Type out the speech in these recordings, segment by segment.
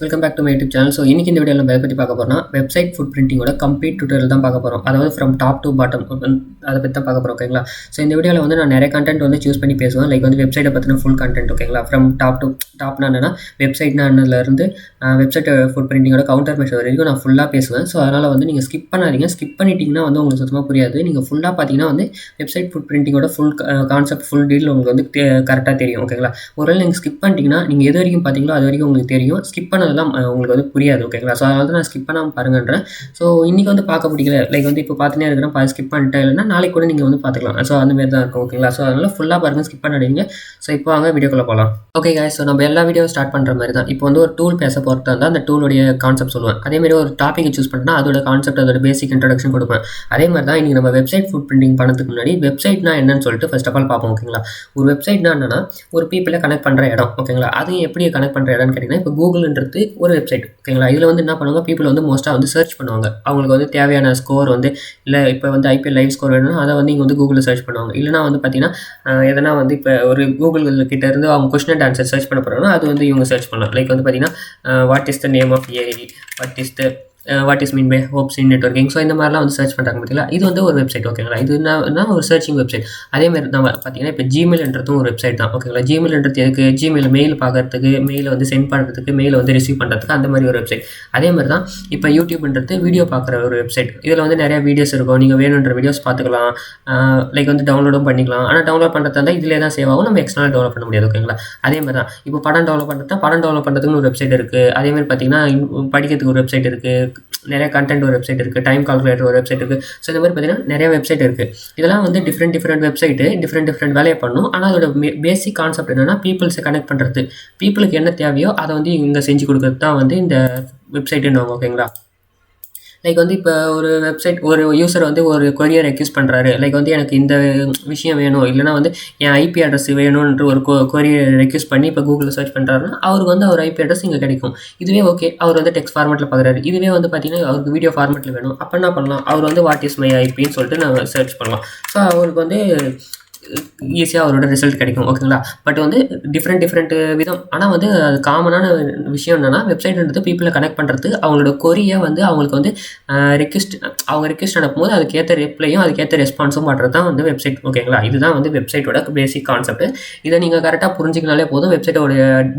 Welcome back to my YouTube channel. So இன்றைக்கி இந்த வீடியோவில் நம்ம எதை பற்றி பார்க்க போகிறோம்னா வெப்சைட் ஃபுட் பிரிண்டிங்கோட கம்ப்ளீட் டுட்டோரியல் தான் பார்க்க போகிறோம். அதாவது ஃப்ரம் டாப் டு பாட்டம் அதை பற்றி தான் பார்க்க போகிறோம். ஓகேங்களா? ஸோ இந்த வீடியோவில் வந்து நான் நிறைய கண்டென்ட் வந்து சூஸ் பண்ணி பேசுவேன். லைக் வந்து வெப்சைட்டை பற்றின ஃபுல் கண்டென்ட். ஓகேங்களா? ஃப்ரம் டாப்னா என்னன்னா வெப்சைட்னா என்னதுலேருந்து வெப்சைட் ஃபுட் பிரிண்டிங்கோட கவுண்டர் மெஷர் வரைக்கும் நான் ஃபுல்லாக பேசுவேன். ஸோ அதனால் வந்து நீங்கள் ஸ்கிப் பண்ணாதீங்க. ஸ்கிப் பண்ணிட்டீங்கன்னா வந்து உங்களுக்கு சுத்தமாக புரியாது. நீங்கள் ஃபுல்லாக பார்த்தீங்கன்னா வந்து வெப்சைட் ஃபுட் பிரிண்டிங்கோட ஃபுல் கான்செப்ட் ஃபுல் டீல் உங்களுக்கு வந்து கரெக்டாக தெரியும். ஓகேங்களா? ஒருவேளை நீங்கள் ஸ்கிப் பண்ணிட்டீங்கன்னா நீங்கள் எது வரைக்கும் பார்த்தீங்களோ அது வரைக்கும் உங்களுக்கு தெரியும். ஸ்கிப் பண்ணதெல்லாம் உங்களுக்கு வந்து புரியாது. ஓகேங்களா? ஸோ அதனால தான் நான் ஸ்கிப் பண்ணாமல் பாருங்கன்றேன். ஸோ இன்றைக்கி வந்து பார்க்க பிடிக்கல, லைக் வந்து இப்போ பார்த்துனே இருக்கிறேன், ஸ்கிப் பண்ணிட்டேன் இல்லைன்னா நாளைக்கு கூட நீங்கள் வந்து பார்த்துக்கலாம். ஸோ அந்த மாதிரி தான் இருக்கும். ஓகேங்களா? ஸோ அதனால் ஃபுல்லாக பாருங்கள், ஸ்கிப் பண்ணாதீங்க. ஸோ இப்போ வாங்க வீடியோக்குள்ளே போகலாம். ஓகே guys, ஸோ நம்ம எல்லா வீடியோ ஸ்டார்ட் பண்ணுற மாதிரி தான். இப்போ வந்து ஒரு டூல் பேச போகிறதா இருந்தால் அந்த டூலோடைய கான்செப்ட் சொல்லுவேன். அதேமாதிரி ஒரு டாப்பிக்கை சூஸ் பண்ணினா அதோட கான்செப்ட், அதோட பேசிக் இன்ட்ரடக்ஷன் கொடுப்பேன். அதே மாதிரி தான் இன்றைக்கி நம்ம வெப்சைட் ஃபுட் பிரிண்டிங் பண்ணதுக்கு முன்னாடி வெப்சைட்னா என்னன்னு சொல்லிட்டு ஃபர்ஸ்ட் ஆஃப் ஆல் பார்ப்போம். ஓகேங்களா? ஒரு வெப்சைட்னா என்னன்னா ஒரு பீப்பிளை கனெக்ட் பண்ணுற இடம். ஓகேங்களா? அது எப்படி கனெக்ட் பண்ணுற இடம்னு கேட்டிங்கன்னா இப்போ கூகுள்ன்றது ஒரு வெப்சைட். ஓகேங்களா? இதில் வந்து என்ன பண்ணுவாங்க, பீப்புள் வந்து மோஸ்ட்டாக வந்து சர்ச் பண்ணுவாங்க. அவங்களுக்கு வந்து தேவையான ஸ்கோர் வந்து இல்லை இப்போ வந்து ஐபிஎல் லைவ் ஸ்கோர் வேணும்னா அதை வந்து இங்கே வந்து கூகுளில் சர்ச் பண்ணுவாங்க. இல்லைனா வந்து பார்த்தீங்கன்னா எதனா வந்து இப்போ ஒரு கூகுள் கிட்ட இருந்து அவங்க கொஸ்டின் அண்ட் ஆன்சர் சர்ச் பண்ண போகிறாங்கன்னா அது வந்து இவங்க சர்ச் பண்ணலாம். லைக் வந்து பார்த்தீங்கன்னா what is the name of AI, what is mean by hops in networking. So இந்த மாதிரிலாம் வந்து சர்ச் பண்ணுறாங்க. பார்த்தீங்களா? இது வந்து ஒரு வெப்சைட். ஓகேங்களா? இது என்ன ஒரு சர்ச்சிங் வெப்சைட். அதேமாதிரி தான் பார்த்தீங்கன்னா இப்போ ஜிமெயில்ன்றதும் ஒரு வெப்சைட் தான். ஓகேங்களா? ஜிமெயில்ன்றது எதுக்கு, ஜிமெயில் மெயில் பார்க்கறதுக்கு, மெயிலை வந்து சென்ட் பண்ணுறதுக்கு, மெயிலை வந்து ரிசீவ் பண்ணுறதுக்கு, அந்த மாதிரி ஒரு வெப்சைட். அதே மாதிரி தான் இப்போ யூடியூப்ன்றது வீடியோ பார்க்குற ஒரு வெப்சைட். இதில் வந்து நிறையா வீடியோஸ் இருக்கும். நீங்கள் வேணுன்ற வீடியோஸ் பார்த்துக்கலாம். லைக் வந்து டவுன்லோடும் பண்ணிக்கலாம். ஆனால் டவுன்லோட் பண்ணுறதா இதிலே தான் சேவ் ஆகும். நம்ம எக்ஸ்ட்ரா டெவலப் பண்ண முடியாது. ஓகேங்களா? அதே மாதிரி தான் இப்போ படம் டெவலப் பண்ணுறதுக்குன்னு ஒரு வெப்சைட் இருக்குது. அதேமாதிரி பார்த்தீங்கன்னா படிக்கிறதுக்கு ஒரு வெப்சைட் இருக்குது. நிறைய கண்டென்ட் ஒரு வெப்சைட் இருக்குது. டைம் கால்குலேட்டர் ஒரு வெப்சைட் இருக்குது. ஸோ இந்த மாதிரி பார்த்தீங்கன்னா நிறைய வெப்சைட் இருக்குது. இதெல்லாம் வந்து டிஃப்ரெண்ட் வெப்சைட்டு டிஃப்ரெண்ட் வேலையை பண்ணும். ஆனால் அதோட பேசிக் கான்செப்ட் என்னென்னா பீப்புள்ஸை கனெக்ட் பண்ணுறது. பீப்புளுக்கு என்ன தேவையோ அதை வந்து இங்கே செஞ்சு கொடுக்குறது தான் வந்து இந்த வெப்சைட்டுன்னு. ஓகேங்களா? லைக் வந்து இப்போ ஒரு வெப்சைட் ஒரு யூசர் வந்து ஒரு கொரியர் ரெக்யூஸ் பண்ணுறாரு. லைக் வந்து எனக்கு இந்த விஷயம் வேணும், இல்லைனா வந்து என் ஐபி அட்ரஸ் வேணும்ன்ற ஒரு கொரியர் ரெக்யூஸ் பண்ணி இப்போ கூகுளில் சர்ச் பண்ணுறாருன்னா அவருக்கு வந்து அவர் ஐபி அட்ரஸ் இங்கே கிடைக்கும். இதுவே ஓகே, அவர் வந்து டெக்ஸ்ட் ஃபார்மெட்டில் பார்க்குறாரு. இதுவே வந்து பார்த்தீங்கன்னா அவருக்கு வீடியோ ஃபார்மெட்டில் வேணும். அப்போ என்ன பண்ணலாம், அவர் வந்து வாட் இஸ் மை ஐபின்னு சொல்லிட்டு நான் சர்ச் பண்ணலாம். ஸோ அவருக்கு வந்து ஈஸியாக அவரோட ரிசல்ட் கிடைக்கும். ஓகேங்களா? பட் வந்து டிஃப்ரெண்ட் விதம். ஆனால் வந்து அது காமனான விஷயம் என்னென்னா வெப்சைட்ன்றது பீப்புளை கனெக்ட் பண்ணுறது. அவங்களோட கொரியை வந்து அவங்களுக்கு வந்து ரெக்வெஸ்ட் அனுப்பும்போது அதுக்கேற்ற ரிப்ளையும் அதுக்கேற்ற ரெஸ்பான்ஸும் பண்ணுறது தான் வந்து வெப்சைட். ஓகேங்களா? இதுதான் வந்து வெப்சைட்டோட பேசிக் கான்செப்ட். இதை நீங்கள் கரெக்டாக புரிஞ்சிக்கினாலே போதும், வெப்சைட்டோட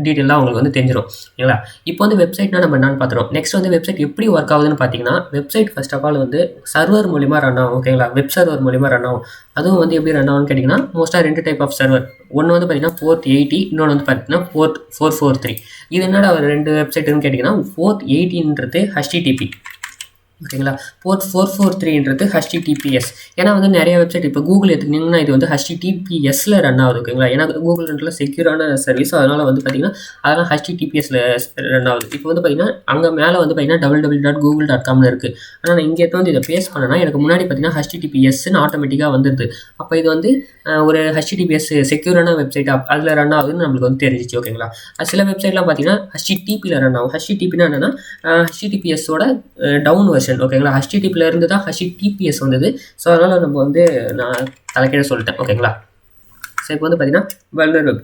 டீட்டெயிலாக அவங்களுக்கு வந்து தெரிஞ்சிடும். ஓகேங்களா? இப்போ வந்து வெப்சைட்னா நம்ம என்னன்னு பார்த்துறோம். நெக்ஸ்ட் வந்து வெப்சைட் எப்படி ஒர்க் ஆகுதுன்னு பார்த்தீங்கன்னா வெப்சைட் ஃபர்ஸ்ட் ஆஃப் ஆல் வந்து சர்வர் மூலிமா ரன் ஆகும். ஓகேங்களா? வெப் சர்வர் மூலிமா ரன் ஆகும். அதுவும் வந்து எப்படி ரன் ஆகும்னு கேட்டிங்கன்னா மோஸ்ட்டாக 2 டைப் ஆஃப் சர்வர். ஒன்று வந்து பார்த்தீங்கன்னா போர்ட் 80, இன்னொன்று வந்து பார்த்தீங்கன்னா போர்ட் 443. இது என்னடா ஒரு 2 வெப்சைட்டுன்னு கேட்டிங்கன்னா போர்ட் 80ன்றது HTTP. ஓகேங்களா? போர்ட் 443ன்றது HTTPS. ஏன்னா வந்து நிறைய வெப்சைட் இப்போ கூகுள் எடுத்துக்கிட்டிங்கன்னா இது வந்து HTTPSல ரன் ஆகுது. ஓகேங்களா? ஏன்னா கூகுள்ன்றதுல செக்யூரான சர்வீஸ், அதனால் வந்து பார்த்தீங்கன்னா அதெல்லாம் HTTPSல ரன் ஆகுது. இப்போ வந்து பார்த்தீங்கன்னா அங்கே மேலே வந்து பார்த்தீங்கன்னா www.google.comனு இருக்குது. ஆனால் நான் இங்கே வந்து இதை பேஸ் பண்ணேன்னா எனக்கு முன்னாடி பார்த்தீங்கன்னா HTTPSன்னு ஆட்டோமேட்டிக்காக வந்துடுது. அப்போ இது வந்து ஒரு HTTPS செக்யூரான வெப்சைட் அதில் ரன் ஆகுதுன்னு நம்மளுக்கு வந்து தெரிஞ்சிச்சு. ஓகேங்களா? சில வெப்சைட்லாம் பார்த்தீங்கன்னா HTTPல ரன் ஆகும். HTTPனா என்னன்னா HTTPSோட டவுன் வெர்ஷன். ஓகேங்களா? HTTPல இருந்து தான் HTTPS வந்தது. ஸோ அதனால் நம்ம வந்து நான் தலைக்கீழ சொல்லிட்டேன். ஓகேங்களா? ஸோ இப்போ வந்து பார்த்தீங்கன்னா வல்னர் வெப்.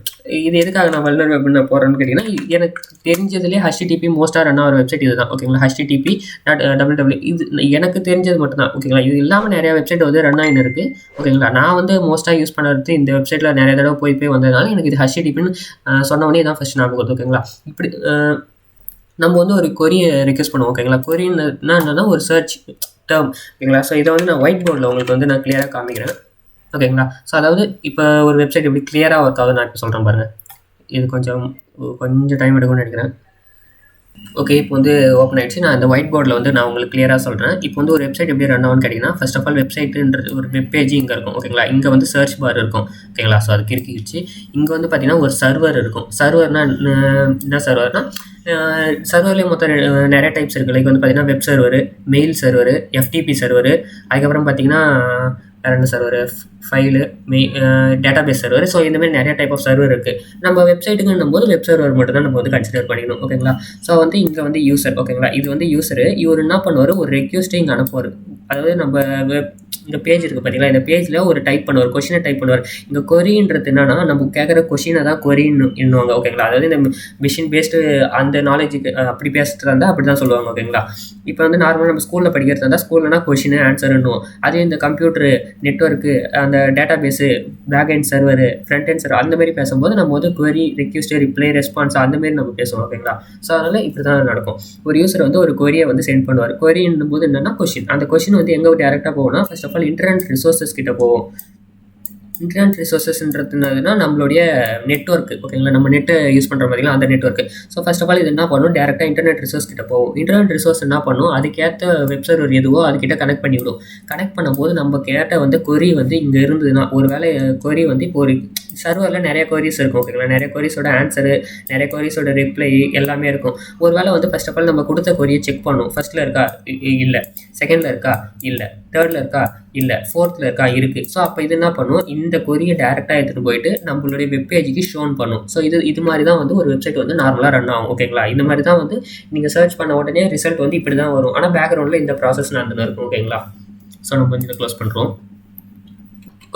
இது எதுக்காக நான் வல்னர் வெப்னு போகிறேன்னு கேட்டிங்கன்னா எனக்கு தெரிஞ்சதுலேயே HTTP மோஸ்ட்டாக ரன் ஆகிற வெப்சைட் இது தான். ஓகேங்களா? HTTP.www இது எனக்கு தெரிஞ்சது மட்டும்தான். ஓகேங்களா? இது இல்லாமல் நிறையா வெப்சைட் வந்து ரன் ஆகின்னு இருக்குது. ஓகேங்களா? நான் வந்து மோஸ்ட்டாக யூஸ் பண்ணுறது இந்த வெப்சைட்டில் நிறைய தடவை போய் வந்ததுனால எனக்கு இது HTTPன்னு சொன்னவொடனே தான் ஃபஸ்ட் ஞாபகம் வருது. ஓகேங்களா? இப்படி நம்ம வந்து ஒரு கொரியை ரெக்வெஸ்ட் பண்ணுவோம். ஓகேங்களா? கொரின்னா என்னன்னா ஒரு சர்ச் டேர்ம். ஓகேங்களா? ஸோ இதை வந்து நான் ஒயிட் போர்டில் உங்களுக்கு வந்து நான் கிளியராக காமிக்கிறேன். ஓகேங்களா? ஸோ அதாவது இப்போ ஒரு வெப்சைட் எப்படி கிளியராக ஒர்க் ஆகுது நான் இப்போ சொல்கிறேன் பாருங்கள். இது கொஞ்சம் டைம் எடுக்கும்னு நினைக்கிறேன். ஓகே, இப்போ வந்து ஓப்பன் ஆகிடுச்சு. நான் இந்த ஒயிட் போர்டில் வந்து நான் உங்களுக்கு கிளியராக சொல்கிறேன். இப்போ வந்து ஒரு வெப்சைட் எப்படி ரன் ஆகும்னு கேட்டிங்கன்னா ஃபர்ஸ்ட் ஆஃப் ஆல் வெப்சைட்டுன்றது ஒரு வெப் பேஜ் இங்கே இருக்கும். ஓகேங்களா? இங்கே வந்து சர்ச் பார் இருக்கும். ஓகேங்களா? ஸோ அது கிறுக்கிடுச்சு. இங்கே வந்து பார்த்தீங்கன்னா ஒரு சர்வர் இருக்கும். சர்வர்னா என்ன சர்வர்னா சர்வர்லேயே மொத்தம் நிறைய டைப்ஸ் இருக்குது. லைக் வந்து பார்த்தீங்கன்னா web server, mail server, FTP server, அதுக்கப்புறம் பார்த்தீங்கன்னா வேறு என்ன server, file, database server. So இந்தமாதிரி நிறைய டைப் ஆஃப் சர்வர் இருக்குது. நம்ம வெப்சைட்டுக்குன்னும் போது வெப் சர்வர் மட்டும் தான் நம்ம வந்து கன்சிடர் பண்ணிக்கணும். ஓகேங்களா? ஸோ வந்து இங்கே வந்து யூசர். ஓகேங்களா? இது வந்து யூசரு. இவர் என்ன பண்ணுவார், ஒரு ரெக்வெஸ்ட்டை இங்கே அனுப்புவார். அதாவது நம்ம இங்கே பேஜ் இருக்குது பார்த்தீங்களா, இந்த பேஜில் ஒரு டைப் பண்ணுவார், கொஷினை டைப் பண்ணுவார். இங்கே கொரின்றது என்னன்னா நம்ம கேட்குற கொஷினை தான் கொரின்னு என்னுவாங்க ஓகேங்களா. அதாவது இந்த மிஷின் பேஸ்டு அந்த நாலேஜுக்கு அப்படி பேசுகிறதா இருந்தால் அப்படி தான் சொல்லுவாங்க ஓகேங்களா. இப்போ வந்து நார்மலாக நம்ம ஸ்கூலில் படிக்கிறதா இருந்தால் ஸ்கூல்லனா கொஷின் ஆன்சர்னுவோம். அதே இந்த கம்ப்யூட்டரு நெட்ஒர்க்கு அந்த database back and server front and server அந்த மாதிரி பேசும்போது நம்ம வந்து query ரெக்யூஸ்ட் ரிப்ளை ரெஸ்பான்ஸ் அந்த மாதிரி நம்ம பேசுவோம் ஓகேங்களா. ஸோ அதனால் இப்படி தான் நடக்கும். ஒரு யூசர் வந்து ஒரு கொரியை வந்து சென்ட் பண்ணுவார். கொரின்னும் போது என்னன்னா கொஷின், அந்த கொஷின் வந்து எங்கே டேரெக்டாக போகும்னா first of all internet resources கிட்ட போகும். இன்டர்நெட் ரிசோர்ஸஸ்ன்றதுனா நம்மளுடைய நெட்ஒர்க்கு ஓகேங்களா, நம்ம நெட்டை யூஸ் பண்ணுற மாதிரிலாம் அந்த network. So first of all இது என்ன பண்ணும், டேரெக்டாக இன்டர்நெட் ரிசோர்ஸ் கிட்ட போகும். இன்டர்நெட் ரிசோர்ஸ் என்ன பண்ணும், அதுக்கேற்ற வெப் சர்வர் எதுவோ அதுக்கிட்ட கனெக்ட் பண்ணிவிடும். கனெக்ட் பண்ணும்போது நம்ம கேட்ட வந்து கொரி வந்து இங்கே இருந்ததுன்னா, ஒரு வேளை கொரி வந்து இப்போ ஒரு சர்வரில் நிறைய கொரிஸ் இருக்கும் ஓகேங்களா, நிறைய கொரிஸோட ஆன்சரு, நிறைய கொரிஸோட ரிப்ளை எல்லாமே இருக்கும். ஒரு வேளை வந்து ஃபர்ஸ்ட் ஆஃப் ஆல் நம்ம கொடுத்த கொரியை செக் பண்ணும். ஃபர்ஸ்ட்டில் இருக்கா இல்லை, செகண்டில் இருக்கா இல்லை, தேர்டில் இருக்கா இல்லை, ஃபோர்த்தில் இருக்கா இருக்குது. ஸோ அப்போ இது என்ன பண்ணும், இந்த கொரியை டேரெக்டாக எடுத்துகிட்டு போயிட்டு நம்மளுடைய வெப் பேஜுக்கு ஷோன் பண்ணும். ஸோ இது மாதிரி தான் வந்து ஒரு வெப்சைட் வந்து நார்மலாக ரன் ஆகும் ஓகேங்களா. இந்த மாதிரி தான் வந்து நீங்கள் சர்ச் பண்ண உடனே ரிசல்ட் வந்து இப்படி தான் வரும். ஆனால் பேக்ரவுண்டில் இந்த ப்ராசஸ் நடந்துன்னு இருக்கும் ஓகேங்களா. ஸோ நம்ம வந்து இதை க்ளோஸ் பண்ணுறோம்.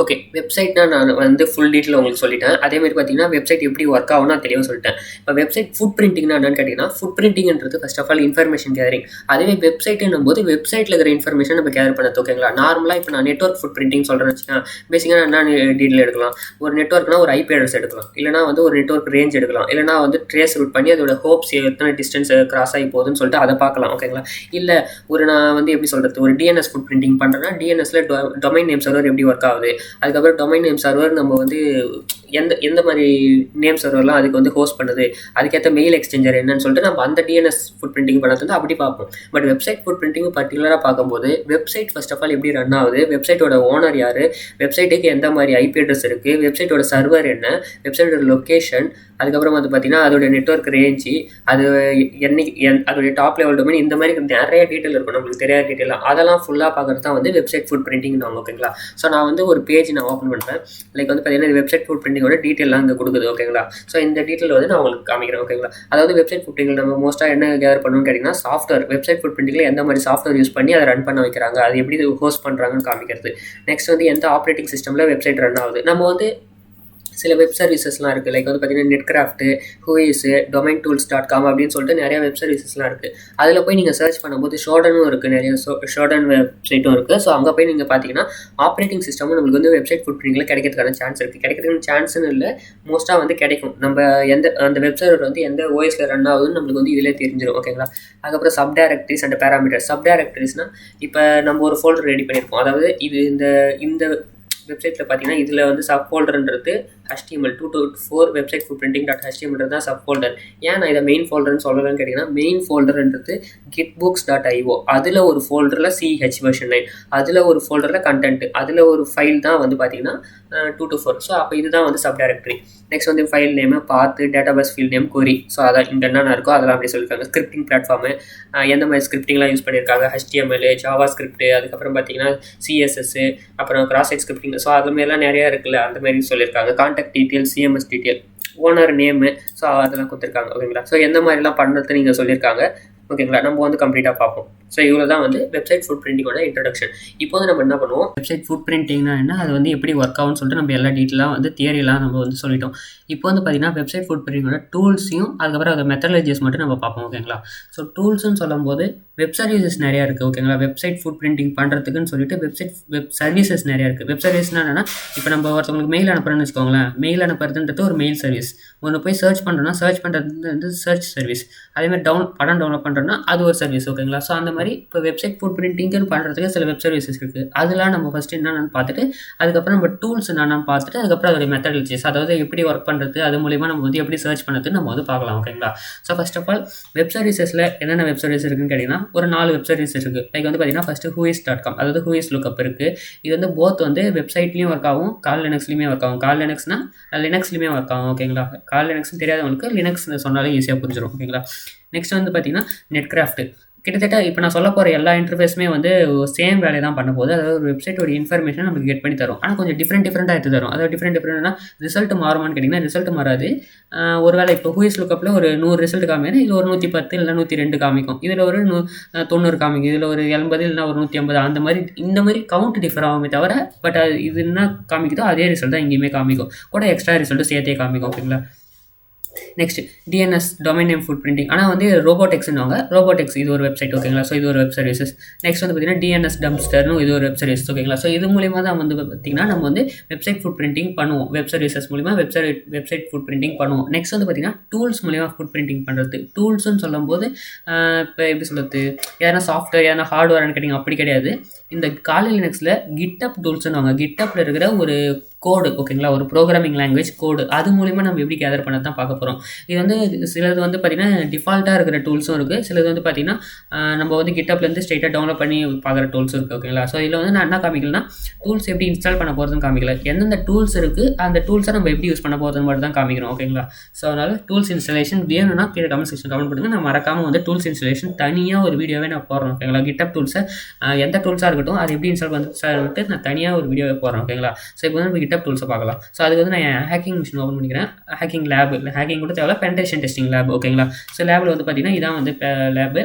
ஓகே, வெப்சைட்னா நான் வந்து ஃபுல் டீட்டெயில் உங்களுக்கு சொல்லிட்டேன். அதேமாதிரி பார்த்தீங்கன்னா வெப்சைட் எப்படி ஒர்க் ஆகும்னு நான் தெளிவாக சொல்லிட்டேன். இப்போ வெப்சைட் ஃபுட் பிரிண்டிங்னா என்னன்னு கேட்டிங்கன்னா, ஃபுட் பிரிண்டிங்கிறது first of all information gathering. அதுவே வெப்சைட்னும் போது வெப்சைட்டில் இருக்கிற இன்ஃபர்மேஷன் நம்ம கேதர் பண்ணது ஓகேங்களா. நார்மலாக இப்போ நான் நெட்ஒர்க் ஃபுட் பிரிண்டிங் சொல்கிறேன்னு வச்சுக்கேன், பேசிக்காக என்ன டீட்டெயில் எடுக்கலாம். ஒரு நெட்ஒர்க்னா ஒரு ஐபி அட்ரஸ் எடுக்கலாம், இல்லைனா வந்து ஒரு நெட்ஒர்க் ரேஞ்ச் எடுக்கலாம், இல்லைனா வந்து ட்ரேஸ் ரூட் பண்ணி அதோட ஹோப்ஸ் எத்தனை டிஸ்டன்ஸ் கிராஸ் ஆகி போகுதுன்னு சொல்லிட்டு அதை பார்க்கலாம் ஓகேங்களா. இல்லை ஒரு நான் வந்து எப்படி சொல்கிறது, ஒரு டிஎன்எஸ் ஃபுட் பிரிண்டிங் பண்ணுறேன்னா டிஎன்எஸில் டொமைன் நேம் சர்வர் எப்படி ஒர்க் ஆகுது, அதுக்கப்புறம் டொமைன் நேம் சர்வர் நம்ம வந்து எந்த மாதிரி நேம் சர்வர்லாம் அதுக்கு வந்து ஹோஸ்ட் பண்ணுது, அதுக்கேற்ற மெயில் எக்ஸ்சேஞ்சர் என்னன்னு சொல்லிட்டு நம்ம அந்த டிஎன்எஸ் ஃபுட் பிரிண்டிங் பண்ணது வந்து அப்படி பார்ப்போம். பட் வெப்சைட் ஃபுட் பிரிண்டிங் பர்டிகுலராக பார்க்கும்போது வெப்சைட் ஃபர்ஸ்ட் ஆஃப் ஆல் எப்படி ரன் ஆகுது, வெப்சைட்டோட ஓனர் யார், வெப்சைட்டுக்கு எந்த மாதிரி ஐபி அட்ரஸ் இருக்குது, வெப்சைட்டோட சர்வர் என்ன, வெப்சைட்டோட லொக்கேஷன், அதுக்கப்புறம் வந்து பார்த்தீங்கன்னா அதோட நெட்ஒர்க் ரேஞ்சு, அது அதோடைய டாப் லெவல் டொமைன், இந்த மாதிரி நிறைய டீட்டெயில் இருக்கும் நம்மளுக்கு தெரியாத டீட்டெயிலாம். அதெல்லாம் ஃபுல்லாக பார்க்குறது தான் வந்து வெப்சைட் ஃபுட் பிரிண்டிங் ஓகேங்களா. ஸோ நான் வந்து ஒரு பேஜ் நான் ஓப்பன் பண்ணுறேன். லைக் வந்து பார்த்தீங்கன்னா வெப்சைட் ஃபுட் பிரிண்டிங்கோட டீட்டெயிலாம் இங்கே கொடுக்குது ஓகேங்களா. ஸோ இந்த டீட்டெயில் வந்து நான் உங்களுக்கு காமிக்கிறேன் ஓகேங்களா. அதாவது வெப்சைட் ஃபுட் பிரிண்டிங் நம்ம மோஸ்ட்டாக என்ன கேதர் பண்ணணும்னு கேட்டிங்கன்னா சாஃப்ட்வேர், வெப்சைட் ஃபுட் பிரிண்டிங்கில் எந்த மாதிரி சாஃப்ட்வேர் யூஸ் பண்ணி அதை ரன் பண்ண வைக்கிறாங்க, அது எப்படி ஹோஸ்ட் பண்ணுறாங்கன்னு காமிக்கிறது. நெக்ஸ்ட் வந்து எந்த ஆப்ரேட்டிங் சிஸ்டமில் வெப்சைட் ரன் ஆகுது. நம்ம வந்து சில வெப் சர்வீசஸ்லாம் இருக்குது. லைக் வந்து பார்த்தீங்கன்னா நெட்கிராஃப்ட், ஹூயிஸ், domaintools.com அப்படின்னு சொல்லிட்டு நிறைய வெப் சர்வீசஸ்லாம் இருக்குது. அதில் போய் நீங்கள் சர்ச் பண்ணும்போது ஷோடனும் இருக்குது, நிறைய ஷோடன் வெப்சைட்டும் இருக்குது. ஸோ அங்கே போய் நீங்கள் பார்த்தீங்கன்னா ஆப்ரேட்டிங் சிஸ்டமும் நம்மளுக்கு வந்து வெப்சைட் ஃபுட் பிரிண்டிங்கில் கிடைக்கிறதுக்கான சான்ஸ் இருக்குது. கிடைக்கிறதுக்கான சான்ஸ்னு இல்லை, மோஸ்ட்டாக வந்து கிடைக்கும். நம்ம அந்த வெப் சர்வர் வந்து எந்த ஓஎஸில் ரன் ஆகுதுன்னு நம்மளுக்கு வந்து இதிலே தெரிஞ்சிடும் ஓகேங்களா. அதுக்கப்புறம் sub directories and parameters. Sub டைரக்டரிஸ்னால் இப்போ நம்ம ஒரு ஃபோல்டர் ரெடி பண்ணியிருப்போம். அதாவது இது இந்த வெப்சைட்டில் பார்த்தீங்கன்னா இதில் வந்து சப் ஃபோல்டர்ன்றது HTML 224 வெப்சைட் ஃபுட் பிரிண்டிங்.html தான் சப் ஃபோல்டர். ஏன் நான் இதை மெயின் ஃபோல்டர்னு சொல்லலன்னு கேட்டிங்கன்னா, மெயின் ஃபோல்டர்ன்றது gitbooks.io, அதில் ஒரு ஃபோல்டரில் CH version 9, அதில் ஒரு ஃபோல்டரில் கண்டென்ட், அதில் ஒரு ஃபைல் தான் வந்து பார்த்தீங்கன்னா 224. ஸோ அப்போ இதுதான் வந்து சப் டைரக்டரி. நெக்ஸ்ட் வந்து ஃபைல் நேமு, பாத்து, டேட்டாபேஸ் ஃபீல்ட் நேம், கொரி. ஸோ அதான் இங்கே என்னென்ன இருக்கோ அதெல்லாம் அப்படி சொல்லியிருக்காங்க. ஸ்கிரிப்டிங் பிளாட்ஃபார்மு, எந்த மாதிரி ஸ்கிரிப்டிங்லாம் யூஸ் பண்ணியிருக்காங்க, HTML, ஜாவா ஸ்கிரிப்ட், அதுக்கப்புறம் பார்த்தீங்கன்னா CSS, அப்புறம் கிராஸ் சைட் ஸ்கிரிப்டிங். ஸோ அது மாதிரிலாம் நிறையா இருக்குல்ல, அந்த மாதிரி சொல்லியிருக்காங்க. Contact detail, CMS detail, owner name, so அதெல்லாம் கொடுத்துருக்காங்க ஓகேங்களா. ஸோ எந்த மாதிரிலாம் பண்ணுறது நீங்கள் சொல்லியிருக்காங்க ஓகேங்களா. நம்ம வந்து கம்ப்ளீட்டாக பார்ப்போம். ஸோ இவ்வளோ தான் வந்து வெப்சைட் ஃபுட் பிரிண்டிங்கோட இன்ட்ரடக்ஷன். இப்போ வந்து நம்ம என்ன பண்ணுவோம், வெப்சைட் ஃபுட் பிரிண்டிங்னா என்ன, அது வந்து எப்படி ஒர்க் ஆகும்னு சொல்லிட்டு நம்ம எல்லா டீட்டெயிலாக வந்து தியரிலாம் நம்ம வந்து சொல்லிட்டோம். இப்போ வந்து பார்த்தீங்கன்னா வெப்சைட் ஃபுட் பிரிண்டிங்கோட டூல்ஸையும் அதுக்கப்புறம் அதை மெத்தடாலஜிஸ் மட்டும் நம்ம பார்ப்போம் ஓகேங்களா. ஸோ டூல்ஸ்னு சொல்லும்போது வெப் சர்வீசஸ் நிறையா இருக்குது ஓகேங்களா. வெப்சைட் ஃபுட் பிரிண்டிங் பண்ணுறதுக்குன்னு சொல்லிட்டு வெப் சர்வீசஸ் நிறையா இருக்குது. வெப் சர்வீஸ்னால் என்னென்னா, இப்போ நம்ம ஒருத்தவங்களுக்கு மெயில் அனுப்புகிறோன்னு வச்சுக்கோங்களேன், மெயில் அனுப்புறதுன்றது ஒரு மெயில் சர்வீஸ். ஒன்று போய் சர்ச் பண்ணுறோன்னா சர்ச் பண்ணுறது வந்து சர்ச் சர்வீஸ். அதேமாதிரி படம் டவுன்லோட் பண்ணுறோன்னா அது ஒரு சர்வீஸ் ஓகேங்களா. ஸோ அந்த மாதிரி இப்போ வெப்சைட் ஃபுட் பிரிண்டிங்னு பண்ணுறதுக்கு சில வெப் சர்வீசஸ் இருக்குது. அதெல்லாம் நம்ம ஃபஸ்ட்டு என்னென்னு பார்த்துட்டு அதுக்கப்புறம் நம்ம டூல்ஸ் என்னென்னு பார்த்துட்டு அதுக்கப்புறம் அதோடைய மெத்தடாலஜிஸ், அதாவது எப்படி ஒர்க் பண்ணுறது, அது மூலிமா நம்ம வந்து எப்படி சர்ச் பண்ணுறது நம்ம வந்து பார்க்கலாம் ஓகேங்களா. So first of all web சர்வீசஸில் என்னென்ன வெப் சர்வீஸ் இருக்குன்னு கேட்டிங்கன்னா ஒரு 4 வெப் சர்வீஸ் இருக்குது. லைக் வந்து பார்த்தீங்கன்னா ஃபஸ்ட்டு whois.com, அதாவது whois லுக்கப் இருக்குது. இது வந்து போத் வந்து வெப்சைட்லேயும் ஒர்க் ஆகும், கால் லினக்ஸ்லையுமே ஒர்க் ஆகும். கால் லினக்ஸ்னா லினக்ஸ்லையுமே ஒர்க் ஆகும் ஓகேங்களா. கால் லினக்ஸ்னு தெரியாதவங்களுக்கு லினக்ஸ் சொன்னாலே ஈஸியாக புரிஞ்சிடும் ஓகேங்களா. நெக்ஸ்ட் வந்து பார்த்தீங்கன்னா நெட்கிராஃப்ட். கிட்டத்தட்ட இப்போ நான் சொல்ல போகிற எல்லா இன்டர்ஃபேஸுமே வந்து சேம் வேலையை தான் பண்ண போகுது. அதாவது ஒரு வெப்சைட்டோட இன்ஃபர்மேஷன் நமக்கு கெட் பண்ணி தரும். ஆனால் கொஞ்சம் டிஃப்ரெண்ட்டாக எடுத்து தரும். அதாவது டிஃப்ரெண்ட்னா ரிசல்ட் மாறுமான்னு கேட்டிங்கன்னா ரிசல்ட் மாறாது. ஒருவேளை இப்போ ஹூஇஸ் லுக்கப்பில் ஒரு 100 ரிசல்ட் காமிக்குது, இதில் ஒரு 110 இல்லை 102 காமிக்கும், இதில் ஒரு 90 காமிக்கும், இதில் ஒரு 80 இல்லைனா ஒரு 150 அந்த மாதிரி இந்த மாதிரி கவுண்ட் டிஃபர் ஆகுமே தவிர பட் இது என்ன காமிக்குதோ அதே ரிசல்ட் தான் இங்கேயுமே காமிக்கும். கூட எக்ஸ்ட்ரா ரிசல்ட்டு சேர்த்தே காமிக்கும். ஓகேங்களா. Next DNS domain name food printing. ஆனால் வந்து ரோபோடெக்ஸ்னுவாங்க. ரோபோடெக்ஸ் இது ஒரு வெப்சைட். ஓகேங்களா. ஸோ இது ஒரு வெப் சர்வீசஸ். நெக்ஸ்ட் வந்து பார்த்தீங்கன்னா டிஎன்எஸ் டம்ஸ்டர்னு இது ஒரு வெப் சர்வீஸ். ஓகேங்களா. ஸோ இது மூலிமா தான் வந்து பார்த்தீங்கன்னா நம்ம வந்து வெப்சைட் ஃபுட் பிரிண்டிங் பண்ணுவோம். வெப் சர்வீசஸ் மூலிமா வெப்சைட் ஃபுட் பிரிண்டிங் பண்ணுவோம். நெக்ஸ்ட் வந்து பார்த்தீங்கன்னா டூல்ஸ் மூலிமா ஃபுட் பிரிண்டிங் பண்ணுறது. டூல்ஸ்ன்னு சொல்லும்போது இப்போ எப்படி சொல்கிறது, எதனா சாஃப்ட்வேர் எதனா ஹார்ட்வேர்னு கேட்டிங்க அப்படி கிடையாது. இந்த காலி லினக்ஸில் கிட்டப் டூல்ஸ்னுவாங்க. கிட்டப்பில் இருக்கிற ஒரு கோடு. ஓகேங்களா. ஒரு ப்ரோக்ராமிங் லாங்குவேஜ் கோடு. அது மூலிமா நம்ம எப்படி கேதர் பண்ணது தான் பார்க்க போகிறோம். இது வந்து சிலது வந்து பார்த்திங்கன்னா டிஃபால்ட்டாக இருக்கிற டூல்ஸும் இருக்குது. சிலது வந்து பார்த்திங்கன்னா நம்ம வந்து கிட்டப்லேருந்து ஸ்ட்ரெயிட்டாக டவுன்லோட் பண்ணி பார்க்குற டூல்ஸும் இருக்குது. ஓகேங்களா. ஸோ இதில் வந்து நான் என்ன காமிக்கலன்னா டூல்ஸ் எப்படி இன்ஸ்டால் பண்ண போகிறதுன்னு காமிக்கல. எந்தெந்த டூல்ஸ் இருக்குது அந்த டூல்ஸை நம்ம எப்படி யூஸ் பண்ண போகிறதுன்னு மட்டும் தான் காமிக்கிறோம். ஓகேங்களா. ஸோ அதனால் டூல்ஸ் இன்ஸ்டாலேஷன் வேணும்னா கீழே கமெண்ட் செக்ஷன் கமெண்ட் பண்ணுங்கள். நான் மறக்காமல் வந்து டூல்ஸ் இன்ஸ்டாலேஷன் தனியாக ஒரு வீடியோவே நான் போடுறேன். ஓகேங்களா. கிட்டப் டூல்ஸை எந்த டூல்ஸாக இருக்கட்டும் அது எப்படி இன்ஸ்டால் பண்ணிட்டு நான் தனியாக ஒரு வீடியோவே போடுறேன். ஓகேங்களா. ஸோ இப்போ வந்து நம்ம கிட்டப் டூல்ஸை பார்க்கலாம். ஸோ அதுக்கு வந்து நான் ஹேக்கிங் மிஷின் ஓப்பன் பண்ணிக்கிறேன். ஹேக்கிங் லேப் இல்லை ஹேக்கிங் கூட தேவை, பென்டேஷன் டெஸ்டிங் லேப். ஓகேங்களா. ஸோ லேபில் வந்து பார்த்தீங்கன்னா இதான் வந்து லேபு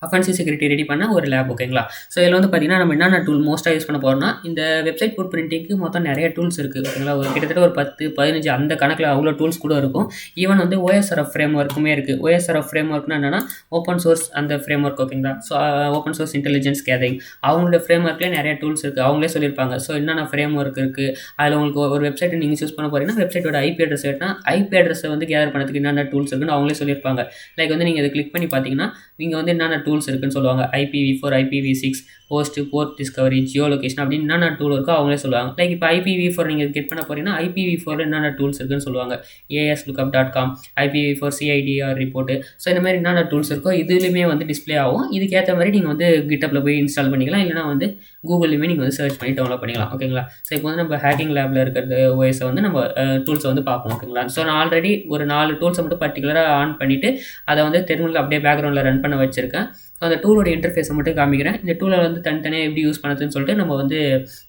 அஃபென்சிவ் செக்யூரிட்டி ரெடி பண்ண ஒரு லேப். ஓகேங்களா. ஸோ இதில் வந்து பார்த்தீங்கன்னா நம்ம என்னென்ன டூல் மோஸ்ட்டாக யூஸ் பண்ண போகிறோம்னா இந்த வெப்சைட் ஃபுட் பிரிண்டிங்க்கு மொத்தம் நிறைய டூல்ஸ் இருக்குது. ஓகேங்களா. கிட்டத்தட்ட ஒரு 10-15 அந்த கணக்கில் அவ்வளோ டூல்ஸ் கூட இருக்கும். ஈவன் வந்து OSRF ஃப்ரேம் ஒர்க்குமே இருக்குது. OSRF ஃப்ரேம் ஒர்க்னா என்னென்னா ஓப்பன் சோர்ஸ் அந்த ஃப்ரேம் ஒர்க். ஓகேங்களா. So open source intelligence gathering அவங்களோட ஃப்ரேம் ஒர்க்லேயே நிறைய டூல்ஸ் இருக்குது. அவங்களே சொல்லியிருப்பாங்க. ஸோ என்னென்ன ஃப்ரேம் ஒர்க் இருக்குது, அதில் உங்களுக்கு ஒரு வெப்சைட்டை நீங்கள் சூஸ் பண்ண போகிறீங்கன்னா வெப்சைட்டோட ஐபி அட்ரஸ் எடுத்தால் ஐபி அட்ரஸை வந்து கேதர் பண்ணதுக்கு என்னென்ன டூல்ஸ் இருக்குன்னு அவங்களே சொல்லியிருப்பாங்க. லைக் வந்து நீங்கள் இதை கிளிக் பண்ணி பார்த்தீங்கன்னா நீங்கள் வந்து என்னென்ன டூல்ஸ் இருக்குன்னு சொல்லுவாங்க. IPv4, IPv6, host, port discovery, geo location அப்படின்னு என்னென்ன டூல் இருக்கோ அவங்களே சொல்லுவாங்க. லைக் இப்போ IPv4 நீங்கள் கெட் பண்ண போகிறீங்கன்னா IPv4 என்னென்ன டூல்ஸ் இருக்குன்னு சொல்லுவாங்க. ASLookup.com, IPv4 CIDR report. So இந்த மாதிரி என்னென்ன டூல்ஸ் இருக்கோ இதுலையுமே வந்து டிஸ்பிளே ஆகும். இதுக்கேற்ற மாதிரி நீங்கள் வந்து கிட்டப்பில் போய் இன்ஸ்டால் பண்ணிக்கலாம். இல்லைனா வந்து கூகுள்லையுமே நீங்கள் வந்து சர்ச் பண்ணி டவுன்லோட் பண்ணிக்கலாம். ஓகேங்களா. ஸோ இப்போ வந்து நம்ம ஹேக்கிங் லேபில் இருக்கிறது OS வந்து நம்ம டூல்ஸை வந்து பார்ப்போம். ஓகேங்களா. ஸோ நான் ஆல்ரெடி ஒரு 4 டூல்ஸை மட்டும் பர்டிகுலராக ஆன் பண்ணிவிட்டு அதை வந்து டெர்மினல் அப்படியே பேக்ரவுண்டில் ரன் பண்ண வச்சுருக்கேன். ஸோ அந்த டூலோட இன்டர்ஃபேஸை மட்டும் காமிக்கிறேன். இந்த டூலை வந்து தனித்தனியாக எப்படி யூஸ் பண்ணுறதுன்னு சொல்லிட்டு நம்ம வந்து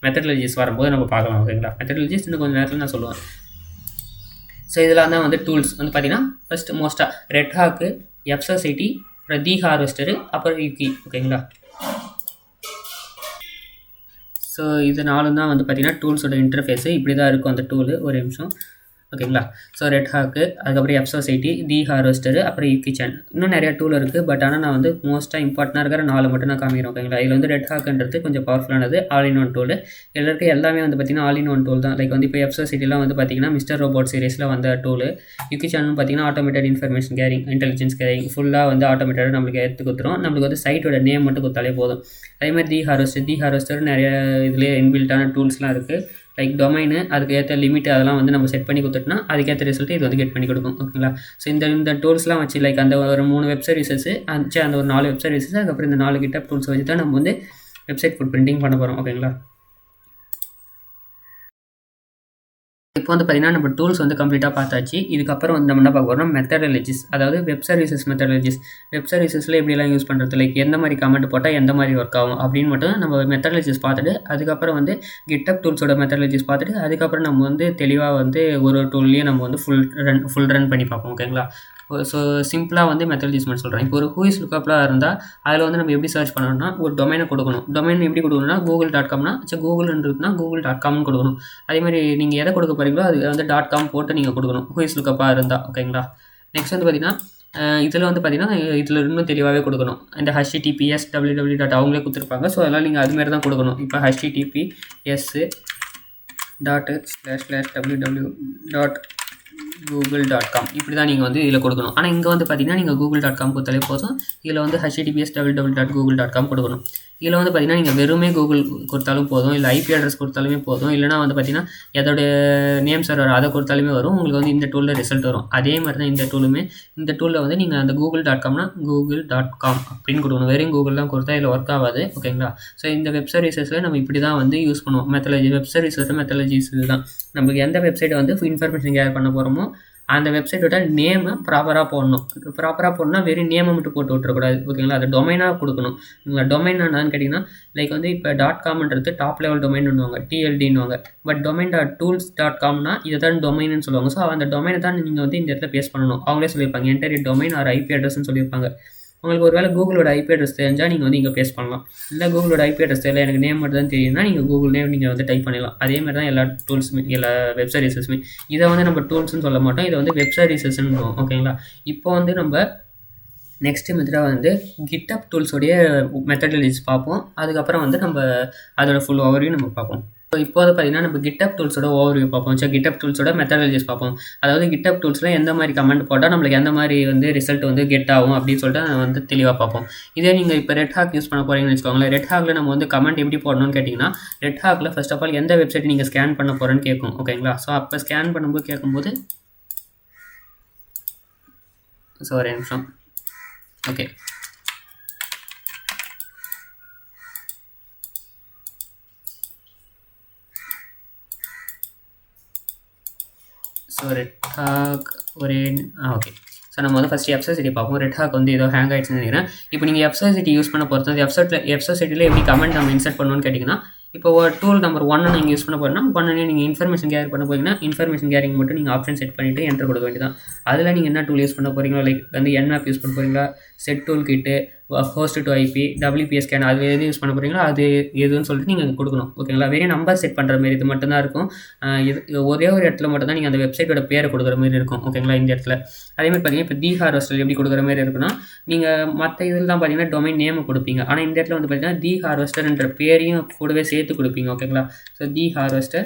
மெத்தடாலஜிஸ் வரும்போது நம்ம பார்க்கலாம். ஓகேங்களா. மெத்தடாலஜிஸ் இன்னும் கொஞ்சம் நேரத்தில் நான் சொல்லுவேன். ஸோ இதெல்லாம் தான் வந்து டூல்ஸ் வந்து பார்த்தீங்கன்னா ஃபஸ்ட்டு மோஸ்ட்டாக ரெட் ஹாக்கு, எப்சோசைட்டி, அப்புறம் தி ஹார்வெஸ்டரு, அப்புறம் யூகி. ஓகேங்களா. ஸோ இது 4 தான் வந்து பார்த்தீங்கன்னா டூல்ஸோட இன்டர்ஃபேஸு இப்படி தான் இருக்கும் அந்த டூலு. ஒரு நிமிஷம். ஓகேங்களா. ஸோ ரெட் ஹாக்கு, அதுக்கப்புறம் எப்சோசைட்டி, தி ஹார்வெஸ்டரு, அப்புறம் யூகிச்சன். இன்னும் நிறையா டூல் இருக்குது. பட் ஆனால் நான் வந்து மோஸ்ட்டாக இம்பார்ட்டனாக இருக்கிற 4 மட்டும் நான் காமிக்கிறேன். ஓகேங்களா. இதில் வந்து ரெட் ஹாக்குன்றது கொஞ்சம் பவர்ஃபுல்லானது, ஆல் இன் ஒன் டூல். இதில் இருக்க எல்லாமே வந்து பார்த்திங்கன்னா ஆல் இன் ஒன் டூல் தான். லைக் வந்து இப்போ எப்சோசைட்டிலாம் வந்து பார்த்திங்கன்னா மிஸ்டர் ரோபோட் சீரிஸில் வந்த டூலு. யூகிச்சன் பார்த்திங்கன்னா automated information gathering, intelligence gathering ஃபுல்லாக வந்து ஆட்டோமேட்டடாக நம்மளுக்கு எடுத்து கொடுத்துரும். நம்மளுக்கு வந்து சைட்டோட நேம் மட்டும் கொடுத்தாலே போதும். அதேமாதிரி தி ஹார்வெஸ்டர் நிறைய இதுலேயே இன்பில்ட்டான டூல்ஸ்லாம் இருக்குது. லைக் டொமைனு அதுக்கு ஏற்ற லிமிட் அதெல்லாம் வந்து நம்ம செட் பண்ணி கொடுத்துட்டோம்னா அதுக்கேற்ற ரிசல்ட்டு இது வந்து கெட் பண்ணி கொடுக்கும். ஓகேங்களா. ஸோ இந்த டூல்ஸ்லாம் வச்சு லைக் அந்த ஒரு 3 வெப் சர்வீசஸ் அந்த ஒரு 4 வெப் சர்வீசஸ் அதுக்கப்புறம் இந்த 4 கிட்டப் டூல்ஸ் வச்சு தான் நம்ம வந்து வெப்சைட் ஃபுட் பிரிண்டிங் பண்ண போகிறோம். ஓகேங்களா. இப்போ வந்து பார்த்தீங்கன்னா நம்ம டூல்ஸ் வந்து கம்ப்ளீட்டாக பார்த்தாச்சு. இதுக்கப்புறம் வந்து நம்ம என்ன பார்க்க போகிறோம், மெத்தடாலஜிஸ். அதாவது வெப் சர்வீசஸ் மெத்தடாலஜிஸ். வெப் சர்வீசஸில் எப்படிலாம் யூஸ் பண்ணுறது, லைக் எந்த மாதிரி கமெண்ட் போட்டால் எந்த மாதிரி ஒர்க் ஆகும் அப்படின்னு மட்டும் நம்ம மெத்தடாலஜிஸ் பார்த்துட்டு அதுக்கப்புறம் வந்து கிட்டப் டூல்ஸோட மெத்தடாலஜிஸ் பார்த்துட்டு அதுக்கப்புறம் நம்ம வந்து தெளிவாக வந்து ஒரு டூல்லையும் நம்ம வந்து ஃபுல் ரன் பண்ணி பார்ப்போம். ஓகேங்களா. ஸோ சிம்பிளாக வந்து மெத்தடாலஜிஸ் மட்டும் சொல்கிறேன். இப்போ ஒரு ஹூஇஸ் லுக்கப்லாம் இருந்தால் அதில் வந்து நம்ம எப்படி சர்ச் பண்ணணும்னா ஒரு டொமைனை கொடுக்கணும். டொமைன் எப்படி கொடுக்கணும்னா google.comனா கூகுள்ன்றதுனா google.comனு கொடுக்கணும். அதேமாதிரி நீங்கள் எதை கொடுக்க போகிறீங்களோ அது வந்து .com போட்டு நீங்கள் கொடுக்கணும் ஹூஇஸ் லுக்கப்பாக இருந்தால். ஓகேங்களா. நெக்ஸ்ட் வந்து பார்த்திங்கன்னா இதில் வந்து பார்த்திங்கன்னா இதில் இன்னும் தெளிவாகவே கொடுக்கணும். இந்த https www. அவங்களே கொடுத்துருப்பாங்க. ஸோ அதெல்லாம் நீங்கள் அதுமாரி தான் கொடுக்கணும். இப்போ https://www.google.com இப்படி தான் நீங்கள் வந்து இதில் கொடுக்கணும். ஆனால் இங்கே வந்து பார்த்தீங்கன்னா நீங்கள் google.com கொடுத்தாலே போதும். இதில் வந்து https://www.google.com கொடுக்கணும். இதில் வந்து பார்த்தீங்கன்னா நீங்கள் வெறுமே கூகுள் கொடுத்தாலும் போதும், இல்லை ஐபி அட்ரஸ் கொடுத்தாலுமே போதும், இல்லைனா வந்து பார்த்தீங்கன்னா எதோடைய நேம் சர்வர் அதை கொடுத்தாலுமே வரும். உங்களுக்கு வந்து இந்த டூலில் ரிசல்ட் வரும். அதே மாதிரி தான் இந்த டூலுமே. இந்த டூலில் வந்து நீங்கள் அந்த google.comனா google.com அப்படின்னு கொடுக்கணும். வெறும் கூகுள்லாம் கொடுத்தா இதில் ஒர்க் ஆகாது. ஓகேங்களா. ஸோ இந்த வெப் சர்வீசஸில் நம்ம இப்படி தான் வந்து யூஸ் பண்ணுவோம். மெத்தடாலஜி வெப் சர்வீஸோட மெத்தடாலஜிஸ் தான். நமக்கு எந்த வெப்சைட்டை வந்து இன்ஃபர்மேஷன் கேர் பண்ண போகிறோமோ அந்த வெப்சைட்டோட நேமை ப்ராப்பராக போடணும். ப்ராப்பராக போடணும்னா வெறும் நேமை மட்டும் போட்டு விட்டுறக்கூடாது. ஓகேங்களா? அதை டொமைனாக கொடுக்கணும். டொமைன் என்னன்னு கேட்டிங்கன்னா லைக் வந்து இப்போ .comன்றது டாப் லெவல் டொமைன்னுவாங்க, TLDன்னுவாங்க. பட் domain.tools.comனா இதை தான் டொமைன்னு சொல்லுவாங்க. ஸோ அந்த டொமைனை தான் நீங்கள் வந்து இந்த இடத்துல பேஸ் பண்ணணும். அவங்களே சொல்லியிருப்பாங்க என்டர் டொமைன் ஆர் IP அட்ரஸ்ன்னு சொல்லியிருப்பாங்க. உங்களுக்கு ஒரு வேளை கூகுளோட IP அட்ரஸ் தெரிஞ்சால் நீங்கள் வந்து இங்கே பேஸ் பண்ணலாம். இல்லை கூகுளோட IP அட்ரஸ் தெரியல, எனக்கு நேம் மட்டும் தான் தெரியும்னா நீங்கள் கூகுள் நேம் நீங்கள் வந்து டைப் பண்ணலாம். அதே மாதிரி தான் எல்லா டூல்ஸுமே, எல்லா வெப் சர்வீசஸுமே. இதை வந்து நம்ம டூல்ஸ்னு சொல்ல மாட்டோம், இதை வந்து வெப் சர்வீசஸ்ன்னு. ஓகேங்களா? இப்போ வந்து நம்ம நெக்ஸ்ட் மெத்தடாக வந்து GitHub டூல்ஸோடைய மெத்தடாலஜிஸ் பார்ப்போம். அதுக்கப்புறம் வந்து நம்ம அதோட ஃபுல் ஓவர்வியூ நம்ம பார்ப்போம். ஸோ இப்போ வந்து பார்த்தீங்கன்னா நம்ம GitHub டூல்ஸோட ஓவர்வியூ பார்ப்போம். ஸோ GitHub டூல்ஸோட மெத்தடாலஜிஸ் பார்ப்போம். அதாவது GitHub டூல்ஸில் எந்த மாதிரி கமெண்ட் போட்டால் நம்மளுக்கு எந்த மாதிரி வந்து ரிசல்ட் வந்து கெட் ஆகும் அப்படின்னு சொல்லிட்டு நம்ம வந்து தெளிவாக பார்ப்போம். இதே நீங்கள் இப்போ ரெட் ஹாக் யூஸ் பண்ண போகிறீங்கன்னு வச்சுக்கோங்களேன். ரெட் ஹாக்கில் நம்ம வந்து கமெண்ட் எப்படி போடணும்னு கேட்டிங்கன்னா, ரெட் ஹாக்கில் ஃபர்ஸ்ட் ஆஃப் ஆல் எந்த வெப்சைட் நீங்கள் ஸ்கேன் பண்ண போகிறேன்னு கேட்கும். ஓகேங்களா? ஸோ அப்போ ஸ்கேன் பண்ணும்போது கேட்கும்போது ஒரு நிமிஷம். ஓகே, ஸோ ரெட் ஹாக் ஒரு ஓகே. ஸோ நம்ம வந்து ஃபஸ்ட்டு எஃப்எஸ்சிட்டி பார்ப்போம். ரெட் ஹாக் வந்து ஏதோ ஹேங் ஆகிடுச்சுன்னு நினைக்கிறேன். இப்போ நீங்கள் எஃப்எஸ்சிட்டி யூஸ் பண்ண பொறுத்தது எஃப்எஸ்சிட்டியில் எப்படி கமெண்ட் நம்ம இன்சர்ட் பண்ணணும்னு கேட்டிங்கன்னா, இப்போ ஒரு டூல் நம்பர் 1 நீங்கள் யூஸ் பண்ண போகிறீங்கன்னா 1 நீங்கள் இன்ஃபர்மேஷன் கேர் பண்ண போகிறீங்கன்னா இன்ஃபர்மேஷன் கேரிங் மட்டும் நீங்கள் ஆப்ஷன் செட் பண்ணிவிட்டு என்டர் கொடுக்க வேண்டியதான். அதில் நீங்கள் என்ன டூல் யூஸ் பண்ண போகிறீங்களோ லைக் வந்து Nmap யூஸ் பண்ண போகிறீங்களா, set tool kit, host to IP, WPS scan, அது எது யூஸ் பண்ண போகிறீங்களோ அது எதுன்னு சொல்லிட்டு நீங்கள் கொடுக்கணும். ஓகேங்களா? வெறும் நம்பர் செட் பண்ணுற மாதிரி இது மட்டும்தான் இருக்கும். ஒரே ஒரு இடத்துல மட்டும் தான் நீங்கள் அந்த வெப்சைட்டோட பேரை கொடுக்குற மாதிரி இருக்கும். ஓகேங்களா? இந்த இடத்துல அதேமாதிரி பார்த்தீங்கன்னா இப்போ தி ஹார்வெஸ்டர் எப்படி கொடுக்குற மாதிரி இருக்குன்னா, நீங்கள் மற்ற இதில் தான் பார்த்தீங்கன்னா டொமைன் நேம் கொடுப்பீங்க. ஆனால் இந்த இடத்துல வந்து பார்த்தீங்கன்னா தி ஹார்வெஸ்டர்ன்ற பேரையும் கூடவே சேர்த்து கொடுப்பீங்க. ஓகேங்களா? ஸோ தி ஹார்வெஸ்டர்,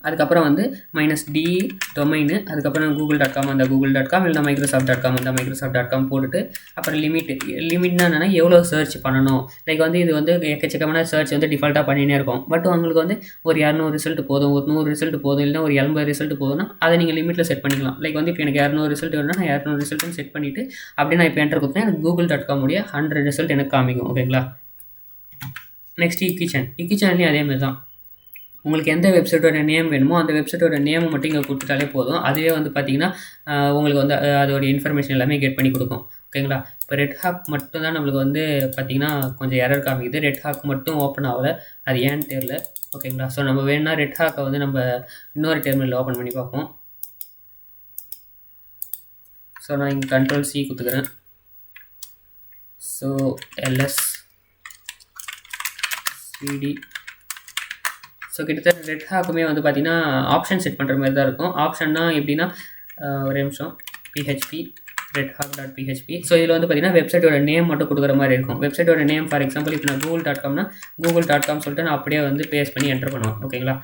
அதுக்கப்புறம் வந்து -d டொமைனு, அதுக்கப்புறம் google.com அந்த google.com இல்லை microsoft.com அந்த microsoft.com போட்டுட்டு அப்புறம் லிமிட்னா என்னென்னா எவ்வளோ சர்ச் பண்ணணும். லைக் வந்து இது வந்து எக்கச்சக்கமான சர்ச் வந்து டிஃபால்ட்டாக பண்ணினே இருக்கும். பட் உங்களுக்கு வந்து ஒரு 200 ரிசல்ட் போதும், ஒரு 100 ரிசல்ட் போதும், இல்லைனா ஒரு 80 ரிசல்ட் போதும்னா அதை நீங்கள் லிமிட்டில் செட் பண்ணிக்கலாம். லைக் வந்து இப்போ எனக்கு 200 ரிசல்ட் வேணும்னா நான் 200 ரிசல்ட்னு செட் பண்ணிவிட்டு அப்படி நான் இப்போ என்டர் கொடுத்தேன், எனக்கு google.com உடைய 100 ரிசல்ட் எனக்கு காமிக்கும். ஓகேங்களா? நெக்ஸ்ட் இக்கிச்சேன்லேயும் அதேமாதிரி தான். உங்களுக்கு எந்த வெப்சைட்டோட நேம் வேணுமோ அந்த வெப்சைட்டோட நேமை மட்டும் இங்கே கொடுத்துட்டாலே போதும். அதுவே வந்து பார்த்தீங்கன்னா உங்களுக்கு வந்து அதோடைய இன்ஃபர்மேஷன் எல்லாமே கெட் பண்ணி கொடுக்கும். ஓகேங்களா? இப்போ ரெட் ஹாக் மட்டும் தான் நம்மளுக்கு வந்து பார்த்தீங்கன்னா கொஞ்சம் எரர் காமிக்குது. ரெட் ஹாக் மட்டும் ஓப்பன் ஆகலை, அது ஏன்னு தெரில. ஓகேங்களா? ஸோ நம்ம வேணும்னா ரெட் ஹாக்கை வந்து நம்ம இன்னொரு டெர்மினலில் ஓப்பன் பண்ணி பார்ப்போம். ஸோ நான் இங்கே Ctrl+C கொடுத்துக்கிறேன். So ls cd. ஸோ கிட்டத்தட்ட ரெட் ஹாக்குமே வந்து பார்த்தீங்கன்னா ஆப்ஷன் செட் பண்ணுற மாதிரி தான் இருக்கும். ஆப்ஷன்னா எப்படின்னா ஒரு நிமிஷம், PHP redhack.php. ஸோ இதில் வந்து பார்த்தீங்கன்னா வெப்சைட்டோட நேம் மட்டும் கொடுக்குற மாதிரி இருக்கும். வெப்சைட்டோட நேம் ஃபார் எக்ஸாம்பிள் இப்போ நான் google.comனா google.com சொல்லிட்டு நான் அப்படியே வந்து பேஸ்ட் பண்ணி என்டர் பண்ணுவேன். ஓகேங்களா?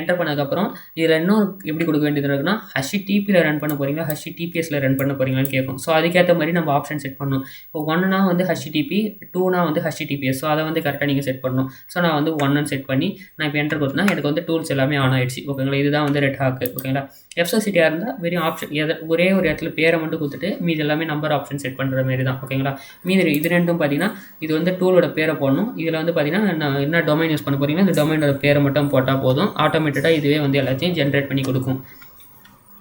என்டர் பண்ணதுக்கப்புறம் இதில் இன்னும் எப்படி கொடுக்க வேண்டியது இருக்குன்னா HTTPயில் ரன் பண்ண போகிறீங்களா, HTTPSல ரன் பண்ண போகிறீங்களான்னு கேட்கும். ஸோ அதுக்கேற்ற மாதிரி நம்ம ஆப்ஷன் செட் பண்ணணும். இப்போ 1னா வந்து HTTP, 2னா வந்து HTTPS. ஸோ அதை வந்து கரெக்டாக நீங்கள் செட் பண்ணணும். ஸோ நான் வந்து 1ன்னு செட் பண்ணி நான் இப்போ என்டர் கொடுத்தேன்னா எனக்கு வந்து டூல்ஸ் எல்லாமே ஆன் ஆகிடுச்சு. ஓகேங்களா? இதுதான் வந்து ரெட் ஹாக்கு. ஓகேங்களா? எஃப்எஸ்சிட்டியாக இருந்தால் வெறும் ஆப்ஷன் ஒரே ஒரு இடத்துல பேரை மட்டும் கொடுத்துட்டு மீது எல்லாமே நம்பர் ஆப்ஷன் செட் பண்ணுற மாதிரி தான். ஓகேங்களா? மீது இது ரெண்டும் பார்த்தீங்கன்னா இது வந்து டூலோட பேரை போடணும். இதில் வந்து பார்த்தீங்கன்னா நான் என்ன டொமைன் யூஸ் பண்ண போகிறீங்கன்னா இந்த டொமைனோட பேரை மட்டும் போட்டால் போதும். ஆட்டோமேட்டடாக இதுவே வந்து எல்லாத்தையும் ஜென்ரேட் பண்ணி கொடுக்கும்.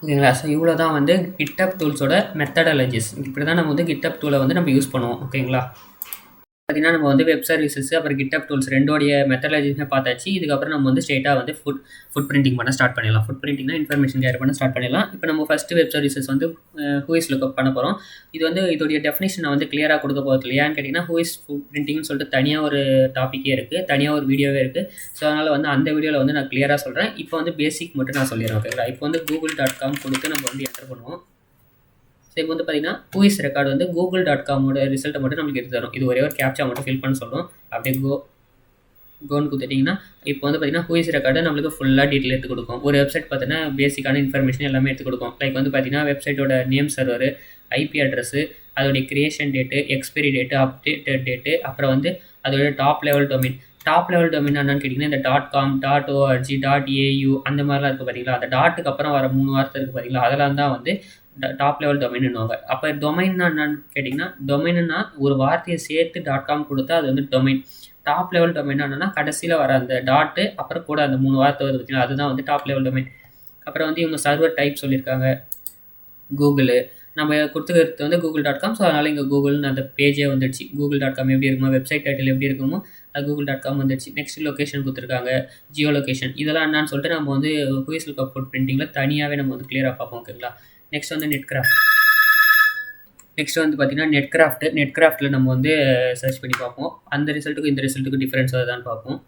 ஓகேங்களா? ஸோ இவ்வளோ தான் வந்து GitHub டூல்ஸோட மெத்தடாலஜிஸ். இப்படி தான் நம்ம வந்து GitHub டூலை வந்து நம்ம யூஸ் பண்ணுவோம். ஓகேங்களா? பார்த்தீங்கன்னா நம்ம வந்து வெப் சர்வீசஸ் அப்புறம் GitHub டூல்ஸ் ரெண்டோடைய மெத்தடாலஜிஸுமே பார்த்தாச்சு. இதுக்கப்புறம் நம்ம வந்து ஸ்ட்ரெயிட்டாக வந்து ஃபுட் பிரிண்டிங் பண்ண ஸ்டார்ட் பண்ணிடலாம். ஃபுட் பிரிண்டிங்னா இன்ஃபர்மேஷன் கேர் பண்ண ஸ்டார்ட் பண்ணிடலாம். இப்போ நம்ம ஃபஸ்ட்டு வெப் சர்வீசஸ் வந்து ஹூஇஸ் லுக்அப் பண்ண போகிறோம். இது வந்து இதோடைய டெஃபினேஷன் நான் வந்து கிளியராக கொடுக்க போகிறது ஏன்னு கேட்டிங்கன்னா ஹூஇஸ் ஃபுட் பிரிண்டிங்னு சொல்லிட்டு தனியாக ஒரு டாப்பிக்கே இருக்குது, தனியாக ஒரு வீடியோவே இருக்குது. ஸோ அதனால் வந்து அந்த வீடியோவில் வந்து நான் கிளியராக சொல்கிறேன். இப்போ வந்து பேசிக் மட்டும் நான் சொல்லிடுறேன். ஓகேங்களா? இப்போ வந்து google.com கொடுத்து நம்ம வந்து என்டர் பண்ணுவோம். ஸோ இப்போ வந்து பார்த்தீங்கன்னா ஹூஇஸ் ரெக்கார்டு வந்து google.comோட ரிசல்ட்டை மட்டும் நம்மளுக்கு எடுத்து தரும். இது ஒரே ஒரு கேப்சா மட்டும் ஃபில் பண்ண சொல்லும். அப்படியே கோன்னு கொடுத்துட்டிங்கன்னா இப்போ வந்து பார்த்தீங்கன்னா ஹூஇஸ் ரெக்கார்டு நம்மளுக்கு ஃபுல்லாக டீட்டெயில் எடுத்து கொடுக்கும். ஒரு வெப்சைட் பார்த்தீங்கன்னா பேசிக்கான இன்ஃபர்மேஷன் எல்லாமே எடுத்து கொடுக்கும். லைக் வந்து பார்த்தீங்கன்னா வெப்சைட்டோட நேம் சர்வர், IP அட்ரஸு, அதோடைய creation date, expiry date, updated date, அப்புறம் வந்து அதோடைய top level domain. Top level domain என்னன்னு கேட்டிங்கன்னா இந்த .com, .org, .au அந்த மாதிரிலாம் இருக்குது பார்த்தீங்களா? அந்த டாட்டுக்கு அப்புறம் வர 3 வார்த்தை இருக்குது பார்த்தீங்களா? அதெல்லாம் தான் வந்து டாப் லெவல் டொமைன்னுவாங்க. அப்போ டொமைன்னா என்னன்னு கேட்டிங்கன்னா டொமைன்னா ஒரு வார்த்தையை சேர்த்து .com கொடுத்தா அது வந்து டொமைன். டாப் லெவல் டொமைன் என்னன்னா கடைசியில் வர அந்த டாட்டு அப்புறம் கூட அந்த 3 வார்த்தை வருது பார்த்தீங்களா? அதுதான் வந்து டாப் லெவல் டொமைன். அப்புறம் வந்து இவங்க சர்வர் டைப் சொல்லியிருக்காங்க கூகுளு. நம்ம கொடுத்துக்கிறது வந்து google.com. ஸோ அதனால் இங்கே கூகுள்னு அந்த பேஜே வந்துடுச்சு. google.com எப்படி இருக்குமோ, வெப்சைட் டைட்டில் எப்படி இருக்குமோ அது google.com வந்துடுச்சு. நெக்ஸ்ட் லொக்கேஷன் கொடுத்துருக்காங்க, ஜியோ லொக்கேஷன். இதெல்லாம் என்னன்னு சொல்லிட்டு நம்ம வந்து ஹூ இஸ் லுக்அப் ஃபுட் பிரிண்டிங்கில் தனியாகவே நம்ம வந்து கிளியராக பார்ப்போம். ஓகேங்களா. நெக்ஸ்ட் வந்து நெட்கிராஃப்ட். நெக்ஸ்ட் வந்து பார்த்தீங்கன்னா நெட்கிராஃப்ட்டில் நம்ம வந்து சர்ச் பண்ணி பார்ப்போம். அந்த ரிசல்ட்டுக்கும் இந்த ரிசல்ட்டுக்கும் டிஃப்ரென்ஸ் வருதான்னு பார்ப்போம்.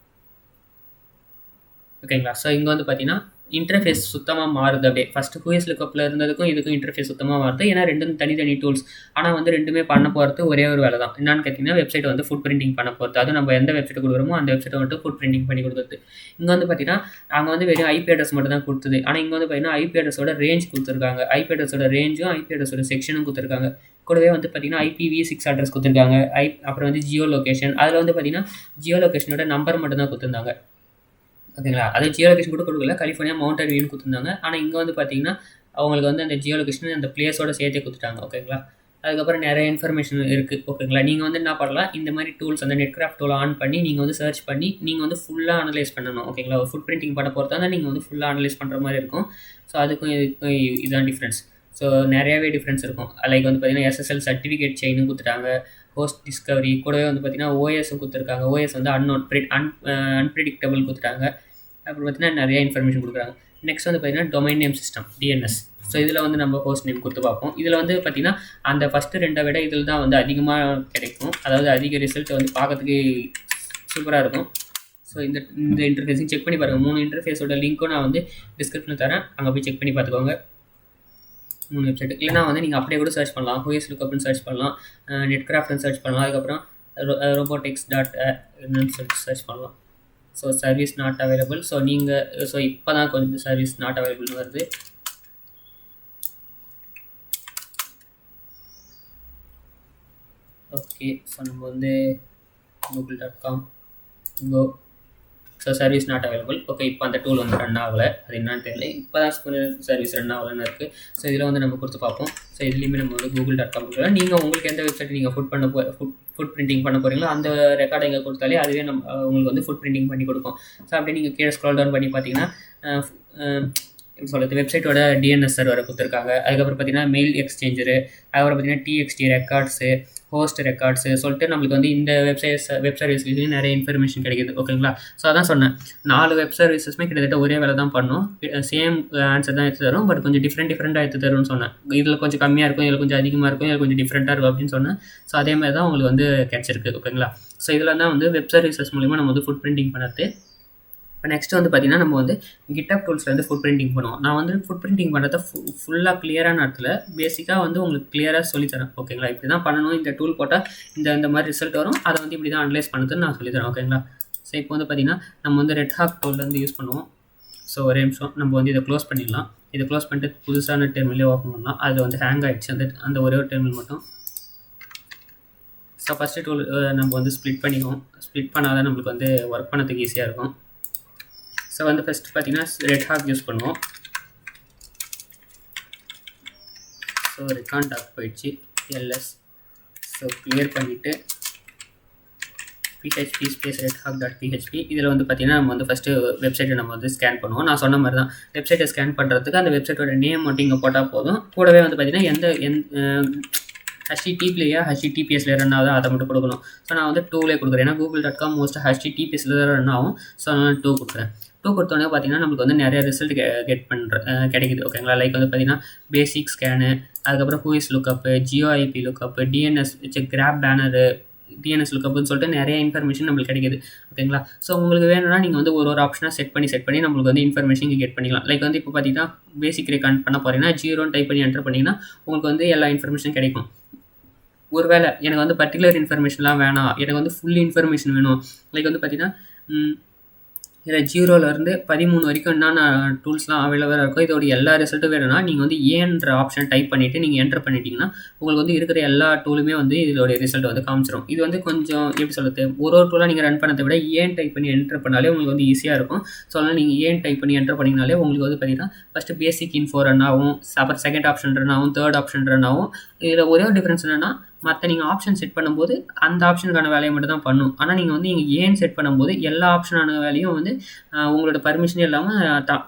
ஓகேங்களா. ஸோ இங்கே வந்து பார்த்தீங்கன்னா இன்டர்ஃபேஸ் சுத்தமாக மாறுது. அப்படியே ஃபஸ்ட்டு ஹூஎஸ் லுக்கப்பில் இருந்ததுக்கும் இதுக்கும் இன்டர்ஃபேஸ் சுத்தமாக மாறுது. ஏன்னா ரெண்டும் தனித்தனி டூல்ஸ். ஆனால் வந்து ரெண்டுமே பண்ண போகிறது ஒரே ஒரு வேலை தான். என்னன்னு கேட்டிங்கன்னா வெப்சைட் வந்து ஃபுட் பிரிண்டிங் பண்ண போகிறது. அதுவும் நம்ம எந்த வெப்சைட் கொடுக்குறோமோ அந்த வெப்சைட்டை மட்டும் ஃபுட் பிரிண்டிங் பண்ணி கொடுக்குறது. இங்கே வந்து பார்த்தீங்கன்னா அங்கே வந்து வெறும் ஐபி அட்ரஸ் மட்டும் தான் கொடுத்தது. ஆனால் இங்கே வந்து பார்த்தீங்கன்னா ஐபி அட்ரஸோட ரேஞ்ச் கொடுத்துருக்காங்க. ஐபி அட்ரஸோட ரேஞ்சும் ஐபி அட்ரஸோட செக்ஷனும் கொடுத்துருக்காங்க. கூடவே வந்து பார்த்தீங்கன்னா IPv6 அட்ரஸ் கொடுத்துருக்காங்க. அப்புறம் வந்து ஜியோ லொக்கேஷன். அதில் வந்து பார்த்தீங்கன்னா ஜியோ லொக்கேஷனோட நம்பர் மட்டும் தான் கொடுத்துருந்தாங்க. ஓகேங்களா. அது ஜியோ லொகேஷன் கூட கொடுக்கல, கலிஃபோர்னியா மவுண்டன் வியூன்னு கொடுத்துருந்தாங்க. ஆனால் இங்கே வந்து பார்த்தீங்கன்னா அவங்களுக்கு வந்து அந்த ஜியோ லொகேஷன் அந்த பிளேஸோட சேர்த்தே கொடுத்துட்டாங்க. ஓகேங்களா. அதுக்கப்புறம் நிறைய இன்ஃபர்மேஷன் இருக்குது. ஓகேங்களா. நீங்கள் வந்து என்ன பண்ணலாம், இந்த மாதிரி டூல்ஸ் அந்த நெட்கிராஃப்ட் டூல் ஆன் பண்ணி நீங்கள் வந்து சர்ச் பண்ணி நீங்கள் வந்து ஃபுல்லாக அனலைஸ் பண்ணணும். ஓகேங்களா. ஒரு ஃபுட் பிரிண்டிங் பண்ண பொறுத்தா தான் நீங்கள் வந்து ஃபுல்லாக அனலைஸ் பண்ணுற மாதிரி இருக்கும். ஸோ அதுக்கும் இதுக்கும் இதுதான் டிஃப்ரென்ஸ். ஸோ நிறையாவே டிஃப்ரென்ஸ் இருக்கும். லைக் வந்து பார்த்தீங்கன்னா SSL சர்டிஃபிகேட் செயினும் கொடுத்துட்டாங்க, ஹோஸ்ட் டிஸ்கவரி. கூடவே வந்து பார்த்தீங்கன்னா ஓஎஸும் கொடுத்துருக்காங்க. ஓஎஸ் வந்து அன்பிரிடிக்டபிள் கொடுத்துட்டாங்க. அப்புறம் பார்த்தீங்கன்னா நிறைய இன்ஃபர்மேஷன் கொடுக்குறாங்க. நெக்ஸ்ட் வந்து பார்த்தீங்கன்னா domain name system, DNS. So இதில் வந்து நம்ம ஹோஸ்ட் நேம் கொடுத்து பார்ப்போம். இதில் வந்து பார்த்தீங்கன்னா அந்த ஃபஸ்ட்டு 2 விட இதில் தான் வந்து அதிகமாக கிடைக்கும். அதாவது அதிக ரிசல்ட் வந்து பார்க்கறதுக்கு சூப்பராக இருக்கும். ஸோ இந்த இன்டர்ஃபேஸையும் செக் பண்ணி பாருங்கள். 3 இன்டர்ஃபேஸோட லிங்க்கும் நான் வந்து டிஸ்கிரிப்ஷனில் தரேன், அங்கே போய் செக் பண்ணி பார்த்துக்கோங்க. 3 வெப்சைட். இல்லைனா வந்து நீங்கள் அப்படியே கூட சர்ச் பண்ணலாம். ஹூஎஸ் லுக்கப்னு சர்ச் பண்ணலாம், நெட்கிராஃப்ட்னு சர்ச் பண்ணலாம், அதுக்கப்புறம் robotics.art என்னன்னு சொல்லிட்டு சர்ச் பண்ணலாம். So service not available. So நீங்கள் இப்போ தான் கொஞ்சம் சர்வீஸ் நாட் அவைலபிள்னு வருது. ஓகே. ஸோ நம்ம வந்து google.com go. So service not available. Okay. இப்போ அந்த டூல் வந்து ரன் ஆகலை, அது என்னன்னு தெரியல. இப்போ தான் சர்வீஸ் ரன் ஆகலைன்னு இருக்குது. ஸோ இதில் வந்து நம்ம கொடுத்து பார்ப்போம். ஸோ இதுலேயுமே நம்ம வந்து google.com கொடுக்கலாம். நீங்கள் உங்களுக்கு எந்த வெப்சைட் நீங்கள் ஃபுட் பிரிண்டிங் பண்ண போகிறீங்களோ அந்த ரெக்கார்டை இங்கே கொடுத்தாலே அதுவே உங்களுக்கு வந்து ஃபுட் பிரிண்டிங் பண்ணி கொடுக்கும். ஸோ அப்படியே நீங்கள் கீழே ஸ்க்ரோல் டவுன் பண்ணி பார்த்தீங்கன்னா எப்படி சொல்கிறது, வெப்சைட்டோட DNS சர்வரை கொடுத்துருக்காங்க. அதுக்கப்புறம் பார்த்தீங்கன்னா மெயில் எக்ஸ்சேஞ்சரு, அதுக்கப்புறம் பார்த்தீங்கன்னா TXT ரெக்கார்ட்ஸு, ஹோஸ்ட் ரெக்கார்ட்ஸு சொல்லிட்டு நம்மளுக்கு வந்து இந்த வெப் சர்வீஸ்லேயும் நிறைய இன்ஃபர்மேஷன் கிடைக்குது. ஓகேங்களா. ஸோ அதான் சொன்னேன், 4 வெப் சர்வீசஸுமே கிட்டத்தட்ட ஒரே வேலை தான் பண்ணும், சேம் ஆன்சர் தான் எடுத்து தரும், பட் கொஞ்சம் டிஃப்ரெண்ட்டாக எடுத்து தரும்னு சொன்னேன். இதில் கொஞ்சம் கம்மியாக இருக்கும், இதில் கொஞ்சம் அதிகமாக இருக்கும், இதில் கொஞ்சம் டிஃப்ரெண்ட்டாக இருக்கும் அப்படின்னு சொன்னேன். ஸோ அதே மாதிரி தான் உங்களுக்கு வந்து கிடச்சிருக்கு. ஓகேங்களா. ஸோ இதில் தான் வந்து வெப் சர்வீசஸ் மூலிமா நம்ம வந்து ஃபுட் பிரிண்டிங் பண்ணுறது. இப்போ நெக்ஸ்ட் வந்து பார்த்தீங்கன்னா நம்ம வந்து கிட்டப் டூல்ஸில் வந்து ஃபுட் பிரிண்டிங் பண்ணுவோம். நான் வந்து ஃபுட் பிரிண்டிங் பண்ணுறத ஃபுல்லாக கிளியரான இடத்துல பேசிக்காக வந்து உங்களுக்கு கிளியராக சொல்லித்தரேன். ஓகேங்களா. இப்படி தான் பண்ணணும், இந்த டூல் போட்டால் இந்த மாதிரி ரிசல்ட் வரும், அதை வந்து இப்படி தான் அனலைஸ் பண்ணுறதுன்னு நான் சொல்லித்தரேன். ஓகேங்களா. ஸோ இப்போ வந்து பார்த்தீங்கன்னா நம்ம வந்து ரெட்ஹாக் டூல்லேருந்து யூஸ் பண்ணுவோம். ஸோ ஒரே நிமிஷம் நம்ம வந்து இதை க்ளோஸ் பண்ணிடலாம். இதை க்ளோஸ் பண்ணிட்டு புதுசான டெர்மினலே ஓப்பன் பண்ணலாம். அது வந்து ஹேங் ஆகிடுச்சு அந்த ஒரே ஒரு டெர்மினல் மட்டும். ஸோ ஃபஸ்ட்டு டூல் நம்ம வந்து ஸ்ப்ளிட் பண்ணிக்குவோம். ஸ்ப்ளிட் பண்ணால் தான் நம்மளுக்கு வந்து ஒர்க் பண்ணதுக்கு ஈஸியாக இருக்கும். ஸோ வந்து ஃபஸ்ட்டு பார்த்தீங்கன்னா ரெட்ஹாக் யூஸ் பண்ணுவோம். ஸோ ரெக்கார்ட் டாக் போயிடுச்சு, LS. ஸோ கிளியர் பண்ணிவிட்டு PHP ஸ்பேஸ் redhawk.php. இதில் வந்து பார்த்தீங்கன்னா நம்ம வந்து ஃபஸ்ட்டு வெப்சைட்டை நம்ம வந்து ஸ்கேன் பண்ணுவோம். நான் சொன்ன மாதிரி தான் வெப்சைட்டை ஸ்கேன் பண்ணுறதுக்கு அந்த வெப்சைட்டோட நேம் மட்டும் இங்கே போட்டால் போதும். கூடவே வந்து பார்த்தீங்கன்னா HTTPலையா HTTPSல ரன் ஆகுதோ அதை மட்டும் கொடுக்கணும். ஸோ நான் வந்து 2லே கொடுக்குறேன், ஏன்னா google.com மோஸ்ட் HTTPSல தான் ரன் ஆகும். ஸோ அதனால் 2 கொடுக்குறேன். 2 கொடுத்தோன்னே பார்த்தீங்கன்னா நம்மளுக்கு வந்து நிறைய ரிசல்ட் கிடைக்குது. ஓகேங்களா. லைக் வந்து பார்த்தீங்கன்னா பேசிக் ஸ்கேனு, அதுக்கப்புறம் whois lookup, geo IP lookup, DNS grab banner, DNS லுக்கப்புன்னு சொல்லிட்டு நிறைய இன்ஃபர்மேஷன் நம்மளுக்கு கிடைக்குது. ஓகேங்களா. ஸோ உங்களுக்கு வேணும்னா நீங்கள் வந்து ஒரு ஆப்ஷனாக செட் பண்ணி நம்மளுக்கு வந்து இன்ஃபர்மேஷன் கெட் பண்ணிக்கலாம். லைக் வந்து இப்போ பார்த்தீங்கன்னா பேசிக் ரெக்கார்ட் பண்ண போகிறீங்கன்னா 0ன்னு டைப் பண்ணி என்டர் பண்ணிங்கன்னா உங்களுக்கு வந்து எல்லா இன்ஃபர்மேஷன் கிடைக்கும். ஒருவேளை எனக்கு வந்து பர்டிகுலர் இன்ஃபர்மேஷன்லாம் வேணாம், எனக்கு வந்து ஃபுல் இன்ஃபர்மேஷன் வேணும், லைக் வந்து பார்த்தீங்கன்னா இதில் 0லேருந்து 13 வரைக்கும் என்னென்ன டூல்ஸ்லாம் அவைலபிளாக இருக்கும், இதோட எல்லா ரிசல்ட்டும் வேணும்னா நீங்கள் வந்து ஏன்ற ஆப்ஷன் டைப் பண்ணிவிட்டு நீங்கள் என்டர் பண்ணிட்டீங்கன்னா உங்களுக்கு வந்து இருக்கிற எல்லா டூலுமே வந்து இதோடைய ரிசல்ட் வந்து காமிச்சிடும். இது வந்து கொஞ்சம் எப்படி சொல்கிறது, ஒரு டூலாக நீங்கள் ரன் பண்ணதை விட ஏன் டைப் பண்ணி என்டர் பண்ணாலே உங்களுக்கு வந்து ஈஸியாக இருக்கும். ஸோ அதனால் நீங்கள் ஏன் டைப் பண்ணி என்டர் பண்ணிங்கனாலே உங்களுக்கு வந்து பார்த்தீங்கன்னா ஃபஸ்ட்டு பேசிக் இன்ஃபோ ரன் ஆகும், அப்புறம் செகண்ட் ஆப்ஷன் ரன் ஆகும், தேர்ட் ஆப்ஷன் ரன் ஆகும். இதில் ஒரே ஒரு டிஃப்ரென்ஸ் என்னென்னா மற்ற நீங்கள் ஆப்ஷன் செட் பண்ணும்போது அந்த ஆப்ஷனுக்கான வேலையை மட்டும் தான் பண்ணும். ஆனால் நீங்கள் வந்து இங்கே ஏன் செட் பண்ணும்போது எல்லா ஆப்ஷனான வேலையும் வந்து உங்களோட பர்மிஷனே இல்லாமல்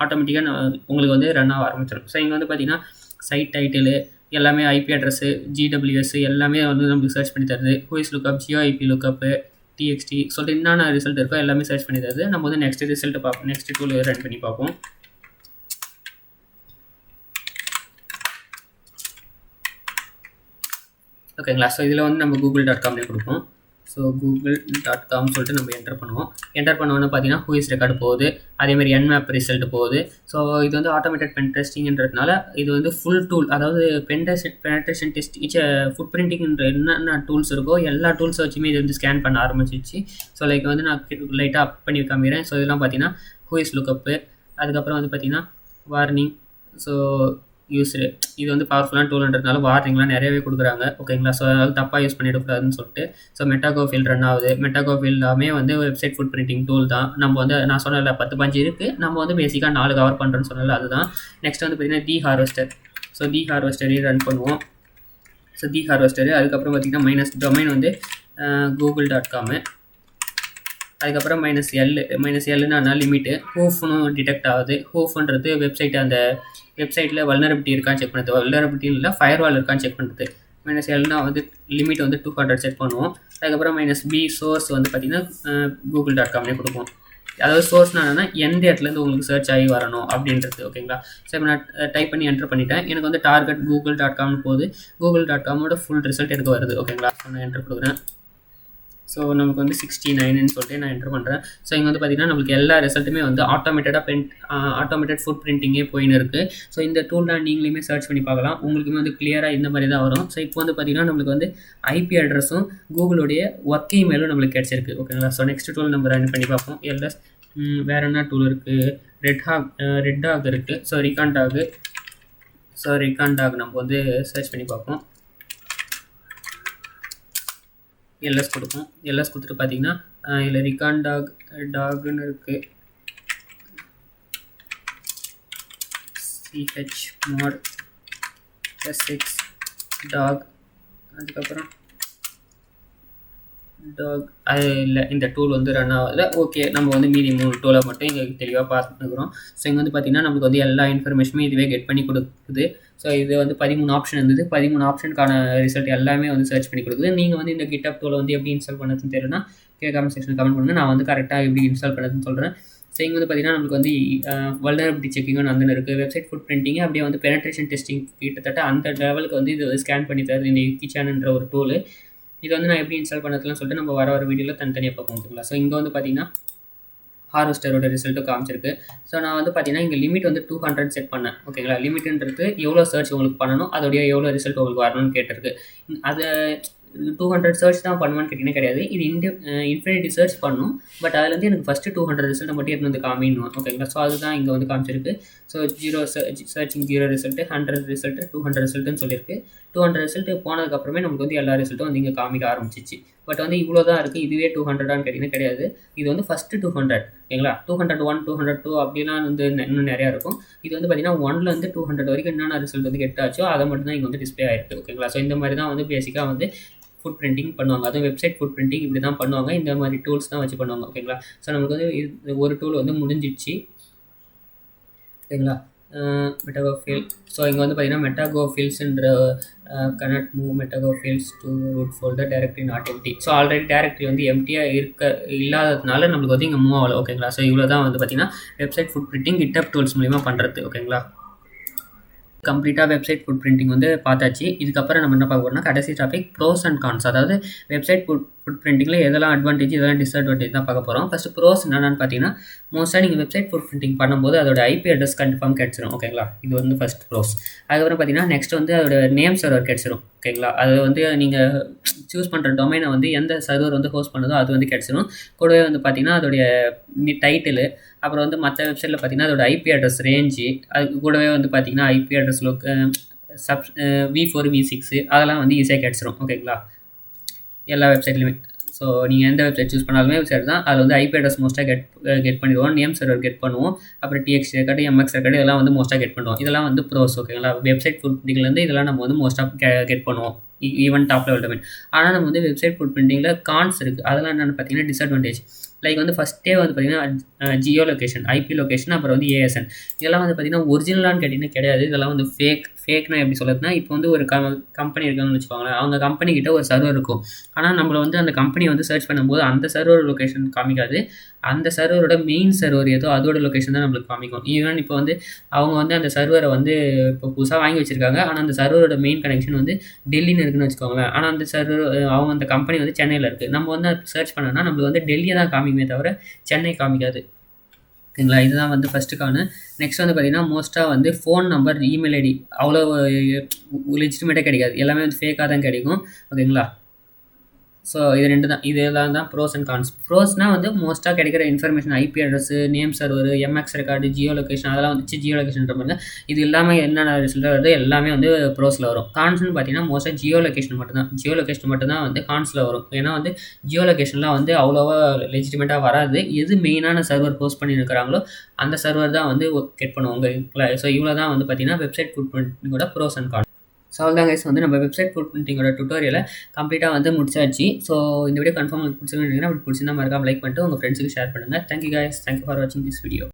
ஆட்டோமேட்டிக்காக உங்களுக்கு வந்து ரன் ஆக ஆரம்பிச்சிடும். ஸோ இங்கே வந்து பார்த்தீங்கன்னா சைட் டைட்டிலு எல்லாமே ஐபி அட்ரஸு ஜிடபிள்யூஎஸ் எல்லாமே வந்து நம்மளுக்கு சர்ச் பண்ணி தருது. Whois lookup, geo IP lookup, DXT சொல்லிட்டு என்னென்ன ரிசல்ட் இருக்கோ எல்லாமே சர்ச் பண்ணி தருது. நம்ம வந்து நெக்ஸ்ட் ரிசல்ட் பார்ப்போம், நெக்ஸ்ட் டூல் ரன் பண்ணி பார்ப்போம். ஓகேங்களா. ஸோ இதில் வந்து நம்ம google.comனே கொடுப்போம். ஸோ google.com சொல்லிட்டு நம்ம என்டர் பண்ணுவோம். என்டர் பண்ணோன்னு பார்த்தீங்கன்னா ஹூஇஸ் ரெக்கார்டு போகுது, அதேமாதிரி என்மேப் ரிசல்ட் போகுது. ஸோ இது வந்து ஆட்டோமேட்டட் பென் டெஸ்டிங்கிறதுனால இது வந்து ஃபுல் டூல், அதாவது பெனட்ரேஷன் டெஸ்ட் ஃபுட் பிரிண்டிங்ன்ற என்னென்ன டூல்ஸ் இருக்கோ எல்லா டூல்ஸ் வச்சுமே இது வந்து ஸ்கேன் பண்ண ஆரம்பிச்சிச்சு. ஸோ லைக் வந்து நான் லைட்டாக அப் பண்ணி காமிக்கிறேன். ஸோ இதெல்லாம் பார்த்தீங்கன்னா ஹூஇஸ் லுக்கப்பு, அதுக்கப்புறம் வந்து பார்த்தீங்கன்னா வார்னிங், ஸோ யூஸ்டு இது வந்து பவர்ஃபுல்லான டூல்ன்றதுனால வார்னிங்லாம் நிறையவே கொடுக்குறாங்க. ஓகேங்களா. ஸோ அதனால் தப்பாக யூஸ் பண்ணிடக்கூடாதுன்னு சொல்லிட்டு ஸோ மெட்டாகோஃபில் ரன் ஆகுது. மெட்டாகோஃபில் எல்லாமே வந்து வெப்சைட் ஃபுட் பிரிண்டிங் டூல் தான். நம்ம வந்து நான் சொன்னல 10-15 இருக்குது, நம்ம வந்து பேசிக்காக 4 கவர் பண்ணுறோன்னு சொன்னல அதுதான். நெக்ஸ்ட் வந்து பார்த்தீங்கன்னா தி ஹார்வெஸ்டர். ஸோ தி ஹார்வெஸ்டரையும் ரன் பண்ணுவோம். ஸோ தி ஹார்வெஸ்டரு, அதுக்கப்புறம் பார்த்தீங்கன்னா மைனஸ் டொமைன் வந்து google.com, அதுக்கப்புறம் -L லிமிட்டு. ஹூஃப்னு டிடெக்ட் ஆகுது. ஹூஃப்ன்றது வெப்சைட், அந்த வெப்சைட்டில் வல்னரபிலிட்டி இருக்கான்னு செக் பண்ணுறது, வல்னரபிலிட்டி இல்லை ஃபயர்வால் இருக்கான்னு செக் பண்ணுறது. -Lனா வந்து லிமிட் வந்து 200 செட் பண்ணுவோம். அதுக்கப்புறம் -B சோர்ஸ் வந்து பார்த்திங்கன்னா google.comனே கொடுப்போம். அதாவது சோர்ஸ்னா என்னன்னா எந்த இடத்துலேருந்து உங்களுக்கு சர்ச் ஆகி வரணும் அப்படின்றது. ஓகேங்களா. ஸோ இப்போ நான் டைப் பண்ணி என்டர் பண்ணிட்டேன். எனக்கு வந்து டார்கெட் google.comனு போகுது. google.comோட ஃபுல் ரிசல்ட் எனக்கு வருது. ஓகேங்களா. ஸோ நான் என்டர் கொடுக்குறேன். ஸோ நமக்கு வந்து 69ன்னு சொல்லிட்டு நான் என்டர் பண்ணுறேன். ஸோ இங்கே வந்து பார்த்திங்கன்னா நம்மளுக்கு எல்லா ரிசல்ட்டுமே வந்து ஆட்டோமேட்டட் ஃபுட் பிரிண்டிங்கே போயின்னு இருக்குது. ஸோ இந்த டூல் தான் நீங்களுமே சர்ச் பண்ணி பார்க்கலாம். உங்களுக்குமே வந்து கிளியராக இந்த மாதிரி தான் வரும். ஸோ இப்போ வந்து பார்த்திங்கன்னா நம்மளுக்கு வந்து ஐபி அட்ரஸும் கூகுளுடைய ஒர்க் இமெயிலும் நம்மளுக்கு கிடச்சிருக்கு. ஓகேங்களா. ஸோ நெக்ஸ்ட் டூல் நம்ம ரன் பண்ணி பார்ப்போம். எல்எஸ் வேறு என்ன டூல் இருக்குது, ரெட் டாக் இருக்குது. ஸோ ரிகான் டாக் நம்ம வந்து சர்ச் பண்ணி பார்ப்போம். எல்எஸ் கொடுப்போம். எல்எஸ் கொடுத்துட்டு பார்த்தீங்கன்னா இதில் ரிகான் டாக்னு இருக்குது. chmod sx டாக், அதுக்கப்புறம் டாக் அது இல்லை, இந்த டூல் வந்து ரன் ஆகல. ஓகே, நம்ம வந்து மீதி 3 டூலை மட்டும் இங்கே தெளிவாக பார்த்துக்கிறோம். ஸோ இங்கே வந்து பார்த்திங்கன்னா நமக்கு வந்து எல்லா இன்ஃபர்மேஷனுமே இதுவே கெட் பண்ணி கொடுக்குது. ஸோ இது வந்து 13 ஆப்ஷன் இருந்தது. 13 ஆப்ஷனுக்கான ரிசல்ட் எல்லாமே வந்து சர்ச் பண்ணி கொடுக்குது. நீங்கள் வந்து இந்த GitHub டூலை வந்து எப்படி இன்ஸ்டால் பண்ணுறதுன்னு தெரியலனா கமெண்ட் செக்ஷனில் கமெண்ட் பண்ணுங்கள். நான் வந்து கரெக்டாக எப்படி இன்ஸ்டால் பண்ணுறதுன்னு சொல்கிறேன். ஸோ இங்கே வந்து பார்த்திங்கன்னா நமக்கு வந்து வல்னரபிலிட்டி செக்கிங்கும் வந்து இருக்குது. வெப்சைட் ஃபுட் பிரிண்டிங்கு அப்படியே வந்து பெனட்ரேஷன் டெஸ்டிங் கிட்டத்தட்ட அந்த லெவலுக்கு வந்து இது ஸ்கேன் பண்ணி தருது இந்த கிச்சான்ன்ற ஒரு டூலு. இது வந்து நான் எப்படி இன்ஸ்டால் பண்ணதுலாம் சொல்லிட்டு நம்ம வர வீடியோவில் தனித்தனியாக பார்ப்போம். ஓகேங்களா. ஸோ இங்கே வந்து பார்த்தீங்கன்னா ஹார்வெஸ்டரோட ரிசல்ட்டும் காமிச்சிருக்கு. ஸோ நான் வந்து பார்த்தீங்கன்னா இங்கே லிமிட் வந்து 200 செட் பண்ணேன். ஓகேங்களா. லிமிட்ன்றது எவ்வளோ சர்ச் உங்களுக்கு பண்ணணும், அதோடைய எவ்வளோ ரிசல்ட் உங்களுக்கு வரணும்னு கேட்டிருக்கு. அதை 200 சர்ச் தான் பண்ணுவான்னு கேட்டிங்கன்னா கிடையாது, இது இன்ஃபினிட்டி சர்ச் பண்ணும். பட் அதுலேருந்து எனக்கு ஃபஸ்ட்டு 200 ரிசல்ட்டை மட்டும் எடுத்து வந்து காமிக்கணும். ஓகேங்களா. ஸோ அதுதான் இங்கே வந்து காமிச்சிருக்கு. ஸோ 0 சர்ச்சிங் 0 ரிசல்ட்டு, 100 ரிசல்ட்டு, 200 ரிசல்ட்டுன்னு சொல்லியிருக்கு. 200 ரிசல்ட்டு போனதுக்கப்புறமே நமக்கு வந்து எல்லா ரிசல்ட்டும் வந்து இங்கே காமிக்க ஆரம்பிச்சிச்சு. பட் வந்து இவ்வளோ தான் இருக்குது. இதுவே 200ஆன்னு கேட்டிங்கன்னா கிடையாது. இது வந்து ஃபஸ்ட்டு 200. ஓகேங்களா. 201, 202 அப்படிலாம் வந்து இன்னும் நிறையா இருக்கும். இது வந்து பார்த்திங்கன்னா 1லேருந்து 200 வரைக்கும் என்னென்ன ரிசல்ட் வந்து கெட் ஆச்சோ அதை மட்டும் தான் இங்கே வந்து டிஸ்பிளே ஆகிருக்கு. ஓகேங்களா. ஸோ இந்த மாதிரி தான் வந்து பேசிக்காக வந்து ஃபுட் பிரிண்டிங் பண்ணுவாங்க. அதுவும் வெப்சைட் ஃபுட் பிரிண்டிங் இப்படி தான் பண்ணுவாங்க. இந்த மாதிரி டூல்ஸ் தான் வச்சு பண்ணுவாங்க. ஓகேங்களா. ஸோ நமக்கு வந்து ஒரு டூல் வந்து முடிஞ்சிடுச்சு. ஓகேங்களா. மெட்டாகோஃபில். ஸோ இங்கே வந்து பார்த்தீங்கன்னா மெட்டாகோஃபில்ஸ்ன்ற connect move metagoofil to root folder directory not empty. So already directory வந்து எம்டியாக இல்லாததுனால நம்மளுக்கு வந்து இங்கே மூவ் ஆகலை. ஓகேங்களா. ஸோ இவ்வளோ தான் வந்து பார்த்தீங்கன்னா website food printing GitHub tools மூலிமா பண்ணுறது. ஓகேங்களா. கம்ப்ளீட்டாக வெப்சைட் ஃபுட் பிரிண்டிங் வந்து பார்த்தாச்சு. இதுக்கப்புறம் நம்ம என்ன பார்க்க போகிறோம்னா கடைசி டாபிக் ப்ரோஸ் அண்ட் கான்ஸ். அதாவது வெப்சைட் ஃபுட் பிரிண்டிங்கில் எதெல்லாம் அட்வான்டேஜ் எதெல்லாம் டிஸ்அட்வான்டேஜ் தான் பார்க்க போகிறோம். ஃபஸ்ட்டு ப்ரோஸ் என்னென்னு பார்த்தீங்கன்னா மோஸ்ட்டாக நீங்கள் வெப்சைட் ஃபுட் பிரிண்டிங் பண்ணும்போது அதோட ஐபி அட்ரஸ் கன்ஃபார்ம் கிடச்சிரும். ஓகேங்களா. இது வந்து ஃபஸ்ட் ப்ரோஸ். அதுக்கப்புறம் பார்த்தீங்கன்னா நெக்ஸ்ட் வந்து அதோட நேம் சர்வர் கிடச்சிரும். ஓகேங்களா. அது வந்து நீங்கள் சூஸ் பண்ணுற டொமைனை வந்து எந்த சர்வர் வந்து ஹோஸ்ட் பண்ணுதோ அது வந்து கிடச்சிரும். கூடவே வந்து பார்த்தீங்கன்னா அதோடைய டைட்டிலு, அப்புறம் வந்து மற்ற வெப்சைட்டில் பார்த்தீங்கன்னா அதோட ஐபி அட்ரஸ் ரேஞ்சு, அது கூடவே வந்து பார்த்தீங்கன்னா ஐபி அட்ரஸ் V4 V6 அதெல்லாம் வந்து ஈஸியாக கிடச்சிரும். ஓகேங்களா. எல்லா வெப்சைட்லையுமே. ஸோ நீங்கள் எந்த வெப்சைட் சூஸ் பண்ணாலுமே வெப்சைட் தான் அதில் வந்து ஐபி அட்ரஸ் மோஸ்ட்டாக கெட் பண்ணிடுவோம். நேம் சர்வர் கெட் பண்ணுவோம். அப்புறம் TXT ரெக்கார்டு, MX ரெக்கார்டு இதெல்லாம் வந்து மோஸ்ட்டாக கெட் பண்ணுவோம். இதெல்லாம் வந்து ப்ரோஸ். ஓகேங்களா. வெப்சைட் ஃபுட் பிரிண்டிங்லேருந்து இதெல்லாம் நம்ம வந்து மோஸ்ட்டாக கெட் பண்ணுவோம் ஈவன் டாப் லெவல் டொமைன். ஆனால் நம்ம வந்து வெப்சைட் ஃபுட் பிரிண்டிங்கில் கான்ஸ் இருக்குது. அதெல்லாம் என்னென்னு பார்த்தீங்கன்னா டிஸ்அட்வான்டேஜ். லைக் வந்து ஃபஸ்ட்டே வந்து பார்த்தீங்கன்னா ஜியோ லொக்கேஷன், ஐபி லொக்கேஷன், அப்புறம் வந்து ஏஎஸ்என். இதெல்லாம் வந்து பார்த்தீங்கன்னா ஒரிஜினலான்னு கேட்டிங்கன்னா கிடையாது. இதெல்லாம் வந்து ஃபேக்னா எப்படி சொல்லுறதுனா, இப்போ வந்து ஒரு கம்பெனி இருக்காங்கன்னு வச்சுக்கோங்களேன். அவங்க கம்பெனிக்கிட்ட ஒரு சர்வர் இருக்கும். ஆனால் நம்மளை வந்து அந்த கம்பெனி வந்து சர்ச் பண்ணும்போது அந்த சர்வர் லொக்கேஷன் காமிக்காது. அந்த சர்வரோட மெயின் சர்வர் ஏதோ அதோட லொக்கேஷன் தான் நம்மளுக்கு காமிக்கும். ஈவன் இப்போ வந்து அவங்க வந்து அந்த சர்வரை வந்து இப்போ புதுசாக வாங்கி வச்சுருக்காங்க. ஆனால் அந்த சர்வரோட மெயின் கனெக்ஷன் வந்து டெல்லின்னு இருக்குன்னு வச்சுக்கோங்களேன். ஆனால் அந்த சர்வர் அவங்க அந்த கம்பெனி வந்து சென்னையில் இருக்குது. நம்ம வந்து சர்ச் பண்ணோன்னா நம்மளுக்கு வந்து டெல்லியை தான் காமிக்குமே தவிர சென்னை காமிக்காது. ஓகேங்களா? இதுதான் வந்து ஃபஸ்ட்டுக்கான. நெக்ஸ்ட் வந்து பார்த்தீங்கன்னா மோஸ்ட்டாக வந்து ஃபோன் நம்பர், இமெயில் ஐடி அவ்வளோ லெஜிட்டிமேட்டாக கிடைக்காது. எல்லாமே வந்து ஃபேக்காக தான் கிடைக்கும். ஓகேங்களா? ஸோ இது 2 தான். இதெல்லாம் தான் ப்ரோஸ் அண்ட் கான்ஸ். ப்ரோஸ்னால் வந்து மோஸ்ட்டாக கிடைக்கிற information IP address, name server, MX record, Jio location அதெல்லாம் வந்துச்சு. ஜியோ லொக்கேஷன்ற பாருங்க. இது இல்லாமல் என்னென்ன ரிசல்ட் வருது எல்லாமே வந்து ப்ரோஸில் வரும். கான்ஸ்னு பார்த்தீங்கன்னா மோஸ்ட்டாக ஜியோ லொக்கேஷன் மட்டும்தான். ஜியோ லொக்கேஷன் மட்டும்தான் வந்து கான்ஸில் வரும். ஏன்னா வந்து ஜியோ லொக்கேஷன்லாம் வந்து அவ்வளோவா லெஜிட்டிமேட்டாக வராது. எது மெயினான சர்வர் போஸ்ட் பண்ணியிருக்கிறாங்களோ அந்த சர்வர் தான் வந்து கெட் பண்ணுவாங்க. ஸோ இவ்வளோ தான் வந்து பார்த்தீங்கன்னா வெப்சைட் ஃபுட் பிரிண்டிங்கோட ப்ரோஸ் அண்ட் கான்ஸ். ஸோ அவ்வளோதான் கைஸ், வந்து நம்ம வெப்சைட் ஃபுட் பிரிண்டிங்கோட டுட்டோரியலை கம்ப்ளீட்டாக வந்து முடிச்சாச்சு. ஸோ இந்த வீடியோ கன்ஃபார்ம் உங்களுக்கு பிடிச்சிருந்தீங்கன்னா அப்படி பிடிச்சிருந்தா மறக்காம லைக் பண்ணிட்டு உங்கள் ஃப்ரெண்ட்ஸுக்கு ஷேர் பண்ணுங்கள். தேங்க்யூ கைஸ், தேங்க்யூ ஃபார் வாட்சிங் திஸ் வீடியோ.